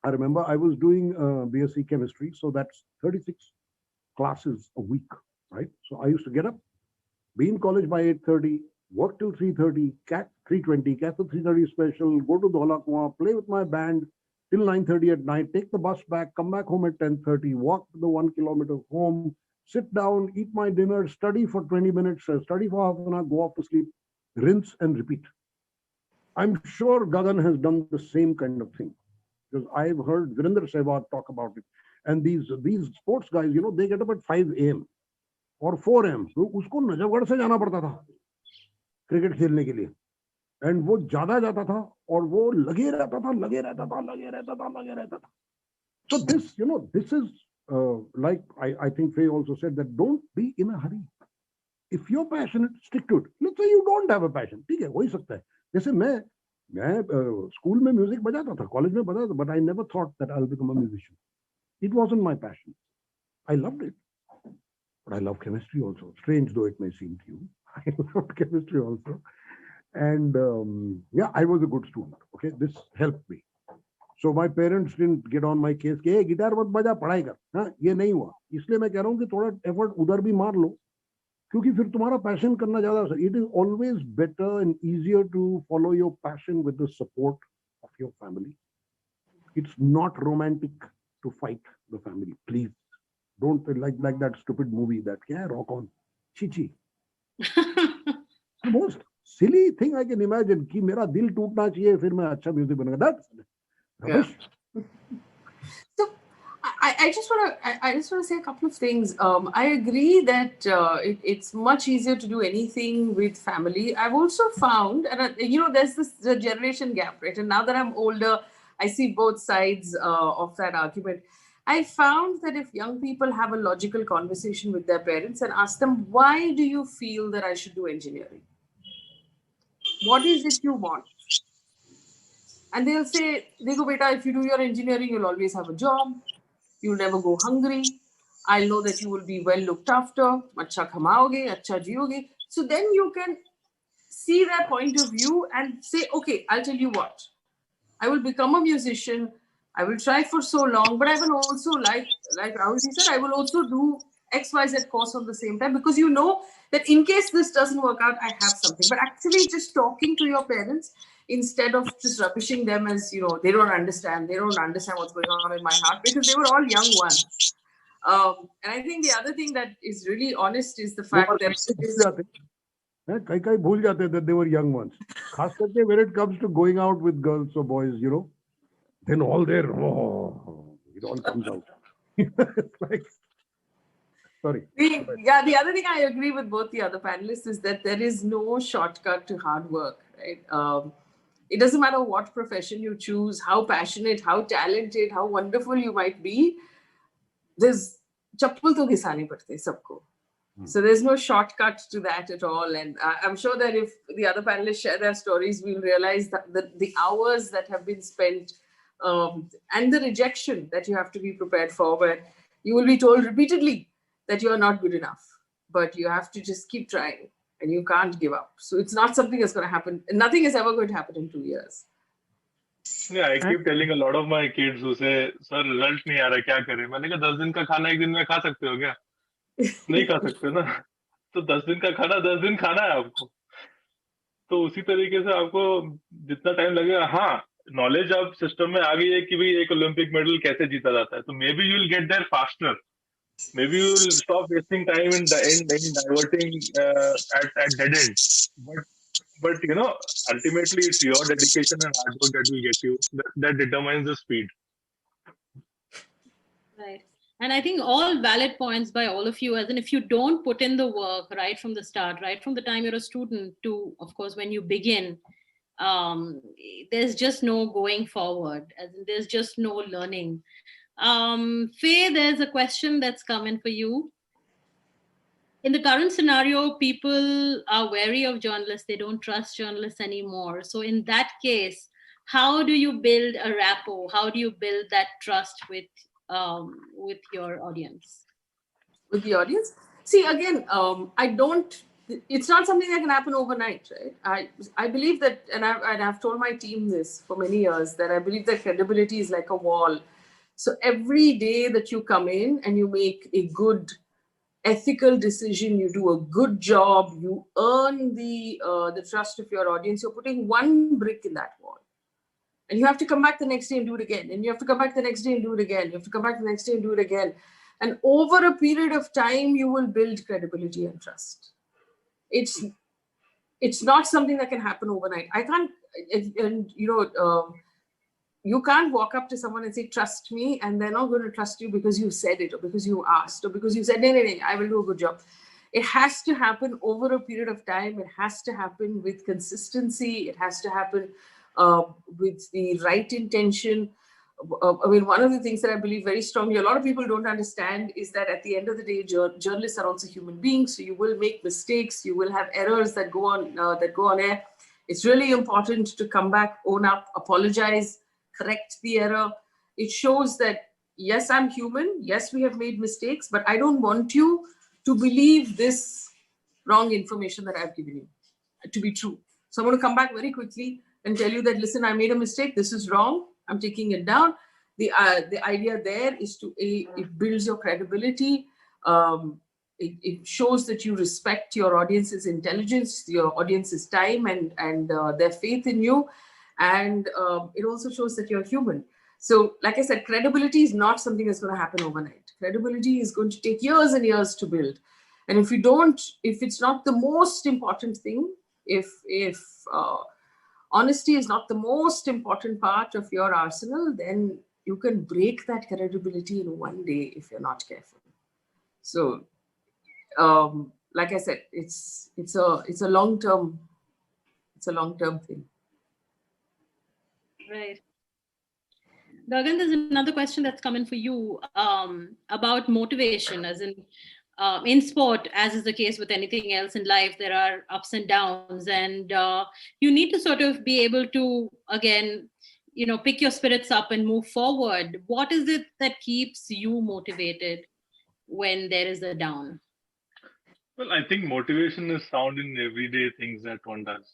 I remember I was doing BSc chemistry, so that's 36 classes a week, right? So I used to get up, be in college by 8:30, work till 3:30, catch 3:20, catch the 3:30 special, go to Dhola Kuan, play with my band till 9:30 at night, take the bus back, come back home at 10:30, walk the 1 kilometer home, sit down, eat my dinner, study for 20 minutes, study for half an hour, go off to sleep, rinse and repeat. I'm sure Gagan has done the same kind of thing, because I've heard Virender Sehwag talk about it. And these sports guys, you know, they get up at 5 a.m. or 4 a.m. तो उसको नजफगढ़ से जाना पड़ता था cricket खेलने के लिए. And वो ज्यादा जाता था और वो लगे रहता था. So this, you know, this is like I think Faye also said that don't be in a hurry. If you're passionate, stick to it. Let's say you don't have a passion, ठीक है, हो ही सकता है. जैसे मैं school में music बजाता था, कॉलेज में बजाता था, but I never thought that I'll become a musician. It wasn't my passion. I loved it, but I love chemistry also. Strange though it may seem to you, I loved chemistry also. And yeah, I was a good student. Okay, this helped me. So my parents didn't get on my case कि hey, guitar मत बजा, पढ़ाई कर. हाँ, ये नहीं हुआ. इसलिए मैं कह रहा हूँ कि थोड़ा एफर्ट उधर भी मार लो, क्योंकि फिर तुम्हारा पैशन करना ज्यादा. It is always better and easier to follow your passion with the support of your family. It's not romantic to fight the family. Please don't like that stupid movie that क्या rock on, chichi. The most silly thing I can imagine कि मेरा दिल टूटना चाहिए फिर मैं अच्छा music बनूंगा. That's rubbish. So I just want to say a couple of things. I agree that it's much easier to do anything with family. I've also found, and you know, there's the generation gap, right? And now that I'm older, I see both sides of that argument. I found that if young people have a logical conversation with their parents and ask them, why do you feel that I should do engineering? What is it you want? And they'll say, Dekho beta, if you do your engineering, you'll always have a job. You'll never go hungry. I'll know that you will be well looked after. Acha khamaoge, acha jiyoge. So then you can see their point of view and say, okay, I'll tell you what. I will become a musician. I will try for so long, but I will also, like Rahul said, I will also do XYZ course on the same time, because you know that in case this doesn't work out, I have something. But actually just talking to your parents instead of just rubbishing them as, you know, they don't understand what's going on in my heart, because they were all young ones. And I think the other thing that is really honest is the fact that कई भूल जाते that they were young ones. खास करके when it comes to going out with girls or boys, you know, then all their, it all comes out. It's like, sorry. The other thing I agree with both the other panelists is that there is no shortcut to hard work, right? It doesn't matter what profession you choose, how passionate, how talented, how wonderful you might be. There's chappal to ghisani padte sabko. So there's no shortcut to that at all. And I'm sure that if the other panelists share their stories, we'll realize that the hours that have been spent and the rejection that you have to be prepared for, where you will be told repeatedly that you are not good enough, but you have to just keep trying and you can't give up. So it's not something that's going to happen. Nothing is ever going to happen in 2 years. Yeah, I keep telling a lot of my kids who say, "Sir, result नहीं आ रहा, क्या करें?" मैंने कहा 10 दिन का खाना एक दिन में खा सकते हो क्या? नहीं खा सकते ना। तो 10 दिन का खाना 10 दिन खाना है आपको। तो उसी तरीके से आपको जितना टाइम लगेगा, हाँ, नॉलेज अब सिस्टम में आ गई है कि भाई एक ओलंपिक मेडल कैसे जीता जाता है, तो maybe you will get there faster. Maybe you will stop wasting time in diverting at dead ends. But you know, ultimately it's your dedication and hard work that will get you, that determines the speed. Right. And I think all valid points by all of you, as in if you don't put in the work right from the start, right from the time you're a student to, of course, when you begin, there's just no going forward, as in there's just no learning. Faye, there's a question that's coming for you. In the current scenario, people are wary of journalists. They don't trust journalists anymore. So in that case, how do you build a rapport? How do you build that trust with your audience? With the audience? See, again, it's not something that can happen overnight, right? I believe that, and I've told my team this for many years, that I believe that credibility is like a wall. So every day that you come in and you make a good ethical decision, you do a good job, you earn the trust of your audience, you're putting one brick in that wall. And you have to come back the next day and do it again. And you have to come back the next day and do it again. You have to come back the next day and do it again. And over a period of time, you will build credibility and trust. It's not something that can happen overnight. You can't walk up to someone and say, trust me, and they're not going to trust you because you said it or because you asked or because you said, no, I will do a good job. It has to happen over a period of time. It has to happen with consistency. It has to happen with the right intention. One of the things that I believe very strongly, a lot of people don't understand, is that at the end of the day, journalists are also human beings. So you will make mistakes. You will have errors that go on air. It's really important to come back, own up, apologize, correct the error. It shows that, yes, I'm human. Yes, we have made mistakes, but I don't want you to believe this wrong information that I've given you to be true. So I'm going to come back very quickly and tell you that, listen, I made a mistake. This is wrong. I'm taking it down. The idea there is it builds your credibility. It shows that you respect your audience's intelligence, your audience's time, and their faith in you. And it also shows that you're human. So, like I said, credibility is not something that's going to happen overnight. Credibility is going to take years and years to build. And if it's not the most important thing, if honesty is not the most important part of your arsenal, then you can break that credibility in one day if you're not careful. So, like I said, it's a long-term thing. Right. Gagan, there's another question that's coming for you about motivation, as in sport, as is the case with anything else in life, there are ups and downs, and you need to sort of be able to, again, pick your spirits up and move forward. What is it that keeps you motivated when there is a down? Well, I think motivation is found in everyday things that one does.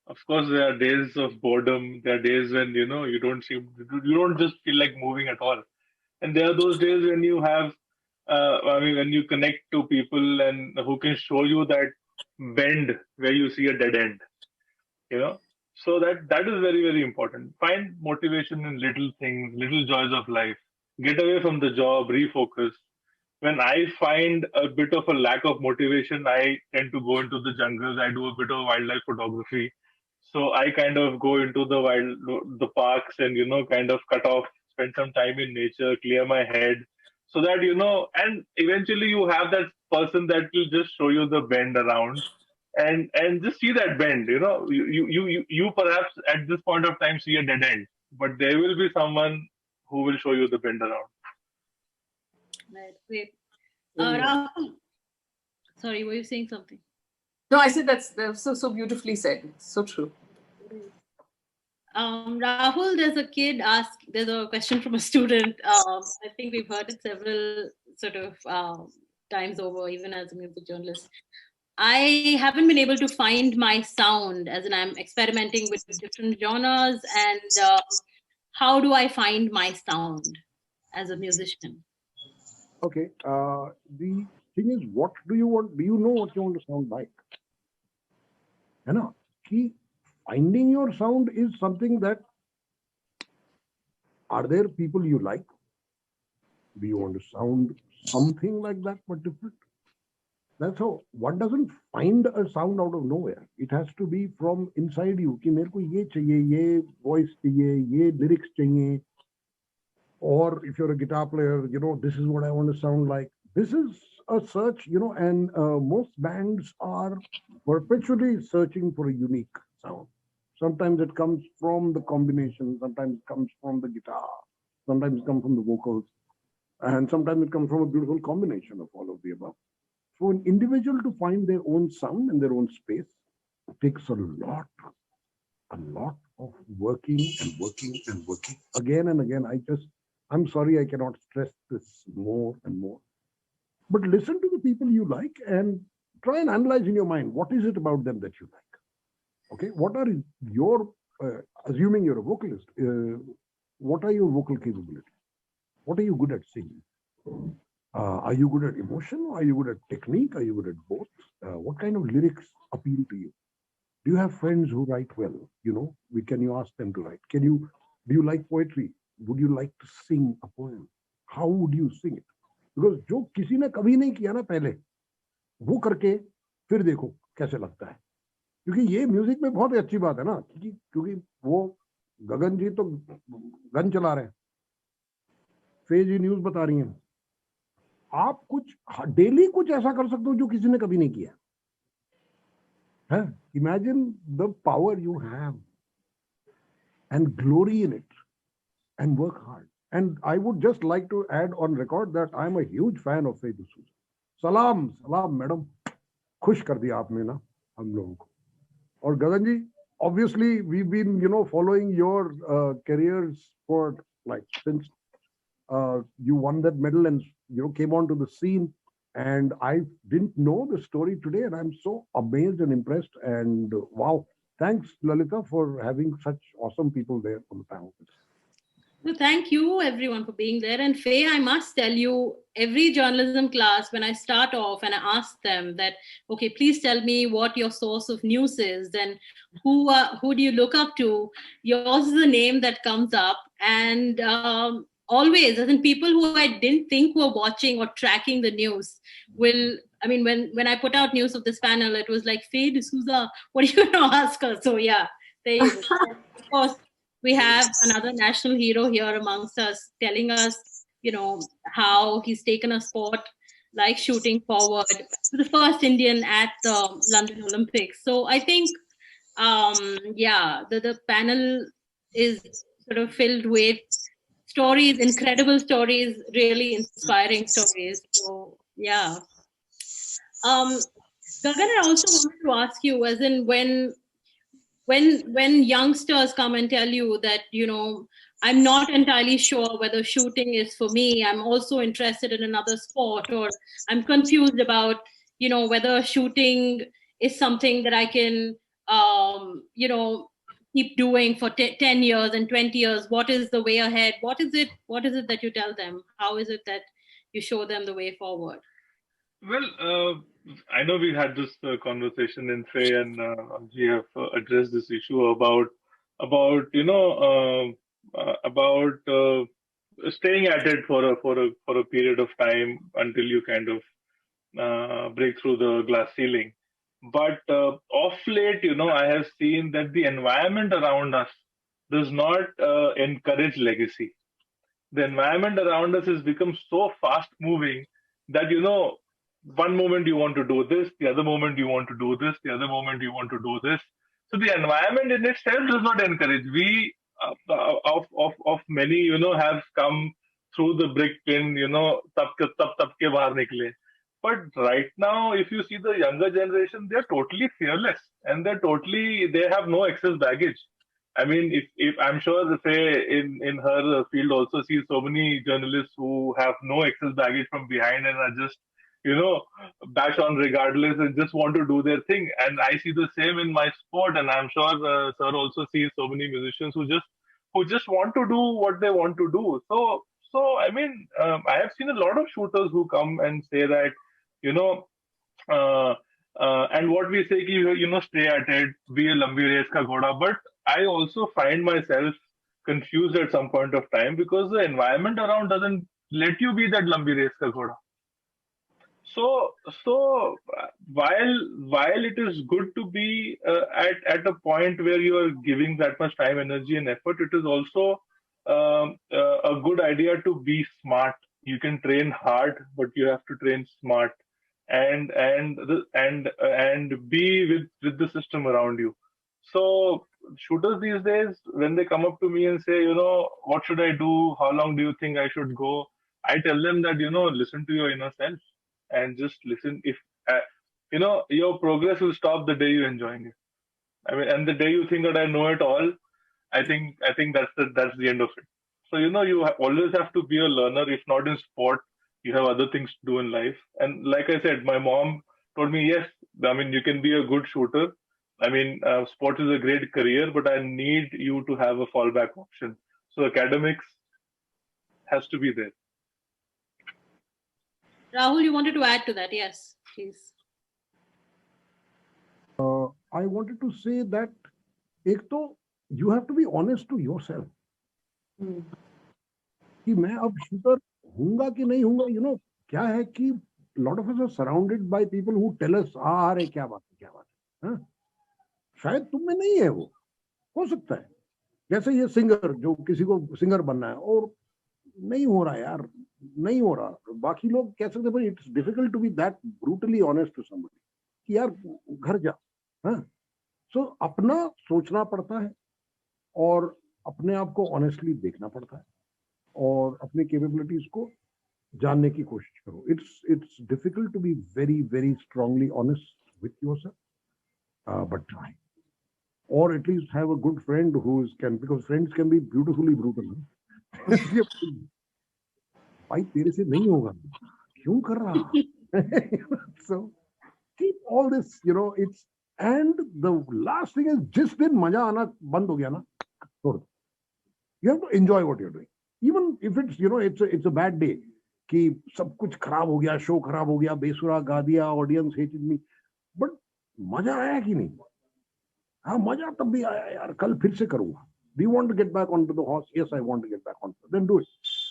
Of course, there are days of boredom. There are days when you don't just feel like moving at all, and there are those days when you have, when you connect to people and who can show you that bend where you see a dead end. So that is very, very important. Find motivation in little things, little joys of life. Get away from the job, refocus. When I find a bit of a lack of motivation, I tend to go into the jungles. I do a bit of wildlife photography. So I kind of go into the parks and, kind of cut off, spend some time in nature, clear my head, so that, and eventually you have that person that will just show you the bend around, and just see that bend. You perhaps at this point of time see a dead end, but there will be someone who will show you the bend around. Right, great. Rahul, sorry, were you saying something? No, I said that's so beautifully said. It's so true. Rahul, there's a question from a student. I think we've heard it several sort of times over, even as a music journalist. I haven't been able to find my sound, as in I'm experimenting with different genres, and how do I find my sound as a musician? Okay. The thing is, what do you want? Do you know what you want to sound like? You know, finding your sound is something that, are there people you like? Do you want to sound something like that but different? That's how one doesn't find a sound out of nowhere. It has to be from inside you. कि मेरे को ये चाहिए, ये voice चाहिए, ये lyrics चाहिए. Or if you're a guitar player, this is what I want to sound like. This is a search, and most bands are perpetually searching for a unique sound. Sometimes it comes from the combination, sometimes it comes from the guitar, sometimes it comes from the vocals, and sometimes it comes from a beautiful combination of all of the above. For an individual to find their own sound in their own space takes a lot of working and working and working again and again. I'm sorry, I cannot stress this more and more. But listen to the people you like and try and analyze in your mind, what is it about them that you like? Okay, what are your, assuming you're a vocalist, what are your vocal capabilities? What are you good at singing? Are you good at emotion? Are you good at technique? Are you good at both? What kind of lyrics appeal to you? Do you have friends who write well? Can you ask them to write? Do you like poetry? Would you like to sing a poem? How would you sing it? Because जो किसी ने कभी नहीं किया ना पहले, वो करके फिर देखो कैसे लगता है. क्योंकि ये म्यूजिक में बहुत अच्छी बात है ना, क्योंकि वो गगन जी तो गन चला रहे हैं, फे जी न्यूज बता रही हैं, आप कुछ डेली कुछ ऐसा कर सकते हो जो किसी ने कभी नहीं किया है. Imagine the power you have and glory in it and work hard. And I would just like to add on record that I'm a huge fan of Faye. Salam, madam. खुश कर दिया आपने ना हम लोगों को. और गगन जी, obviously we've been following your careers for since you won that medal and came onto the scene, and I didn't know the story today, and I'm so amazed and impressed, and wow, thanks Lalitha for having such awesome people there on the panel. So thank you everyone for being there. And Faye, I must tell you, every journalism class, when I start off and I ask them that, okay, please tell me what your source of news is, then who do you look up to? Yours is the name that comes up, and always, as in people who I didn't think were watching or tracking the news will, I mean, when I put out news of this panel, it was like, Faye D'Souza, what are you going to ask her? So yeah, there you go. Of course, we have another national hero here amongst us telling us, how he's taken a sport like shooting forward, the first Indian at the London Olympics. So I think, the panel is sort of filled with stories, incredible stories, really inspiring stories. So yeah. Gagan, I also wanted to ask you, as in when youngsters come and tell you that, I'm not entirely sure whether shooting is for me, I'm also interested in another sport, or I'm confused about, whether shooting is something that I can, keep doing for 10 years and 20 years. What is the way ahead? What is it that you tell them? How is it that you show them the way forward? Well, I know we had this conversation in Faye, and we have addressed this issue about staying at it for a period of time until you kind of break through the glass ceiling. But of late, I have seen that the environment around us does not encourage legacy. The environment around us has become so fast moving that, one moment you want to do this, the other moment you want to do this, the other moment you want to do this. So the environment in itself does not encourage. We of many, have come through the brick pin, tab ke bahar nikle. But right now, if you see the younger generation, they're totally fearless and they have no excess baggage. I mean, if I'm sure the Faye in her field also sees so many journalists who have no excess baggage from behind and are just, bash on regardless and just want to do their thing. And I see the same in my sport, and I'm sure sir also sees so many musicians who just want to do what they want to do. So I mean, I have seen a lot of shooters who come and say that, and what we say, stay at it, be a lambi race ka ghoda. But I also find myself confused at some point of time because the environment around doesn't let you be that lambi race ka ghoda. So while it is good to be at a point where you are giving that much time, energy, and effort, it is also a good idea to be smart. You can train hard, but you have to train smart, and be with the system around you. So shooters these days, when they come up to me and say, what should I do? How long do you think I should go? I tell them that, listen to your inner self and just listen. If your progress will stop the day you're enjoying it. I mean, and the day you think that I know it all, I think that's the end of it. So you always have to be a learner. If not in sport, you have other things to do in life. And like I said, my mom told me, yes, I mean, you can be a good shooter. I mean, sport is a great career, but I need you to have a fallback option. So academics has to be there. Rahul, you wanted to add to that? Yes, please. I wanted to say that you have to be honest to yourself. कि मैं अब shooter होऊंगा कि नहीं होऊंगा, क्या है कि lot of us are surrounded by people who tell us अरे क्या बात है, शायद तुम में नहीं है, वो हो सकता है. जैसे ये सिंगर, जो किसी को सिंगर बनना है और नहीं हो रहा यार, नहीं हो रहा, बाकी लोग कह सकते हैं it's difficult to be that brutally honest to somebody कि यार घर जा. सो अपना सोचना पड़ता है और अपने आप को ऑनेस्टली देखना पड़ता है और अपने कैपेबिलिटीज को जानने की कोशिश करो. It's difficult to be very very strongly honest with yourself, but try, or at least have a good friend because friends can be beautifully brutal. भाई तेरे से नहीं होगा, क्यों कर रहा? So keep all this, it's, and the last thing is, जिस दिन मजा आना बंद हो गया ना, छोड़ दो. You have to enjoy what you're doing, even if it's it's a bad day कि सब कुछ खराब हो गया, शो खराब हो गया, बेसुरा गा दिया, ऑडियंस hated me, but मजा आया कि नहीं? हाँ, मजा तब भी आया यार, कल फिर से करूंगा. Do you want to get back onto the horse? Yes, I want to get back onto it. Then do it.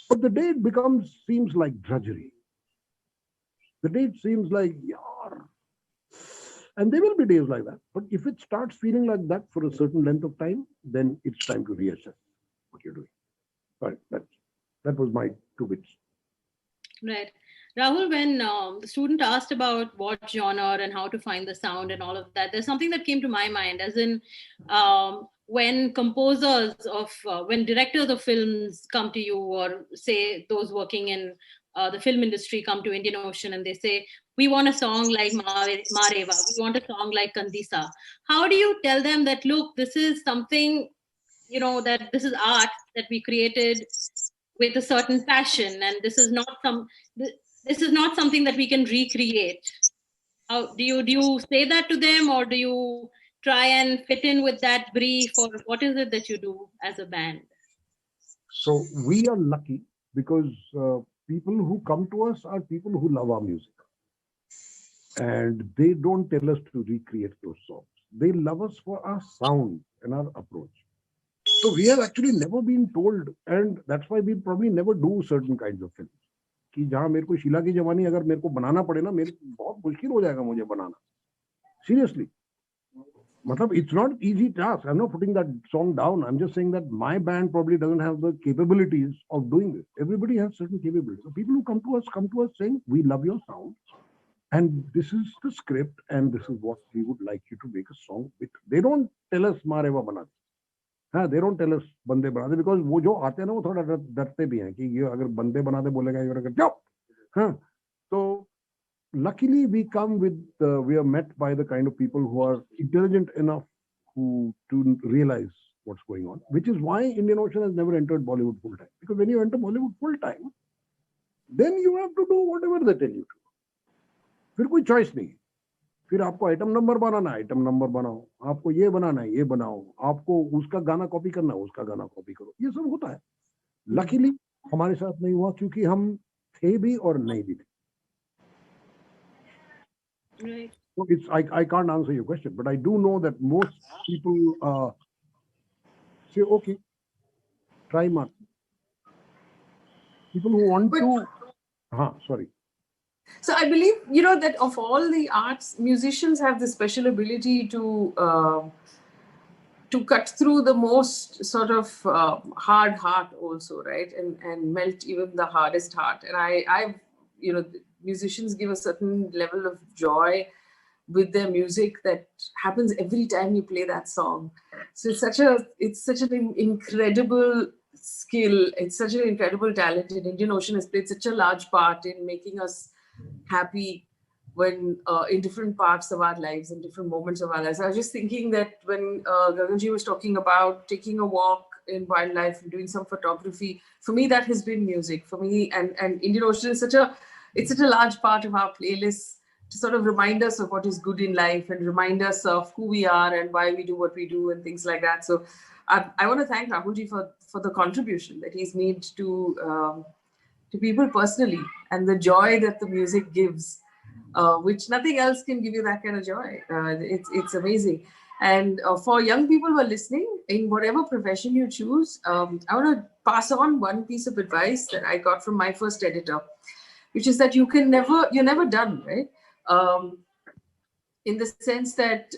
But the day it seems like drudgery. The day it seems like, yaar. And there will be days like that. But if it starts feeling like that for a certain length of time, then it's time to reassess what you're doing. Right. That was my 2 bits. Right. Rahul, when the student asked about what genre and how to find the sound and all of that, there's something that came to my mind, as in when composers when directors of films come to you, or say those working in the film industry come to Indian Ocean and they say, we want a song like Mareva, we want a song like Kandisa. How do you tell them that, look, this is something, that this is art that we created with a certain passion, and this is not something that we can recreate? How do you say that to them, or do you try and fit in with that brief, or what is it that you do as a band? So we are lucky because people who come to us are people who love our music, and they don't tell us to recreate those songs. They love us for our sound and our approach. So we have actually never been told, and that's why we probably never do certain kinds of films. कि जहाँ मेरे को शीला की जवानी अगर मेरे को बनाना पड़े ना, मेरे बहुत मुश्किल हो जाएगा मुझे बनाना. Seriously. It's not an easy task. I'm not putting that song down. I'm just saying that my band probably doesn't have the capabilities of doing this. Everybody has certain capabilities. So people who come to us saying, we love your sound. And this is the script, and this is what we would like you to make a song with. They don't tell us Mareva Banat. They don't tell us Bande Banate, because वो जो आते हैं ना वो थोड़ा डरते भी हैं कि ये अगर बंदे बनाते बोलेगा ये अगर जाओ. So luckily we come with we are met by the kind of people who are intelligent enough to realize what's going on, which is why Indian Ocean has never entered Bollywood full time. Because when you enter Bollywood full time, then you have to do whatever they tell you to. फिर कोई choice नहीं. फिर आपको item number बनाना है, item number बनाओ. आपको ये बनाना है, ये बनाओ. आपको उसका गाना कॉपी करना है, उसका गाना कॉपी करो. ये सब होता है. लकीली हमारे साथ नहीं हुआ, क्योंकि हम थे भी और नहीं भी थे. Right. So I can't answer your question, but I do know that most people say, okay, try Mark. People who want to, sorry. So I believe, that of all the arts, musicians have the special ability to cut through the most sort of hard heart also, right? And melt even the hardest heart. And I've musicians give a certain level of joy with their music that happens every time you play that song. So it's such an incredible skill. It's such an incredible talent. And Indian Ocean has played such a large part in making us happy when in different parts of our lives and different moments of our lives. I was just thinking that when Gaganji was talking about taking a walk in wildlife and doing some photography, for me that has been music. For me, and Indian Ocean is such a large part of our playlist to sort of remind us of what is good in life and remind us of who we are and why we do what we do and things like that. So I want to thank Rahulji for the contribution that he's made to people personally, and the joy that the music gives, which nothing else can give you that kind of joy. It's amazing. And for young people who are listening, in whatever profession you choose, I want to pass on one piece of advice that I got from my first editor, which is that you're never done, right? In the sense that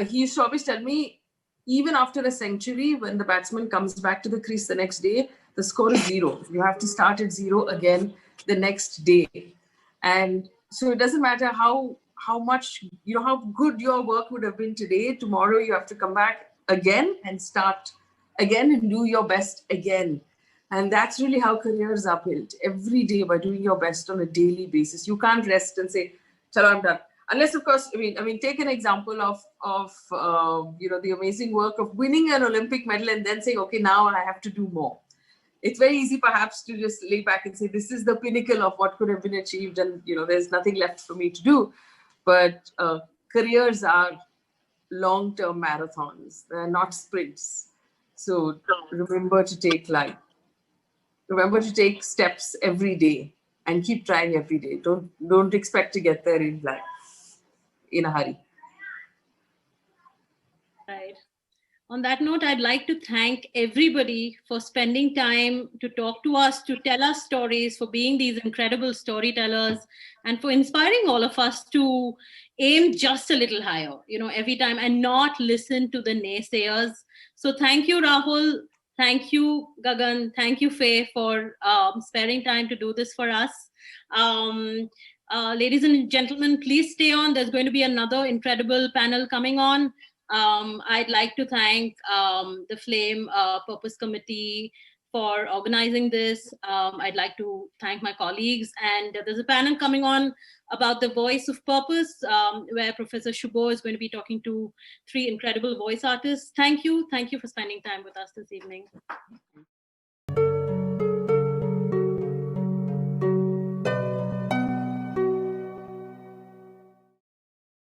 he used to always tell me, even after a century, when the batsman comes back to the crease the next day, the score is 0. You have to start at 0 again the next day. And so it doesn't matter how much, how good your work would have been today. Tomorrow you have to come back again and start again and do your best again. And that's really how careers are built, every day, by doing your best on a daily basis. You can't rest and say, "Chalo, I'm done." Unless, of course, I mean, take an example of the amazing work of winning an Olympic medal and then saying, "Okay, now I have to do more." It's very easy, perhaps, to just lay back and say, "This is the pinnacle of what could have been achieved, and there's nothing left for me to do." But careers are long-term marathons; they're not sprints. So remember to take life. Remember to take steps every day and keep trying every day. Don't expect to get there in a hurry. Right. On that note, I'd like to thank everybody for spending time to talk to us, to tell us stories, for being these incredible storytellers, and for inspiring all of us to aim just a little higher, every time, and not listen to the naysayers. So thank you, Rahul. Thank you, Gagan. Thank you, Faye, for sparing time to do this for us. Ladies and gentlemen, please stay on. There's going to be another incredible panel coming on. I'd like to thank the Flame Purpose Committee for organizing this. I'd like to thank my colleagues. And there's a panel coming on about the voice of purpose, where Professor Shubho is going to be talking to 3 incredible voice artists. Thank you. Thank you for spending time with us this evening.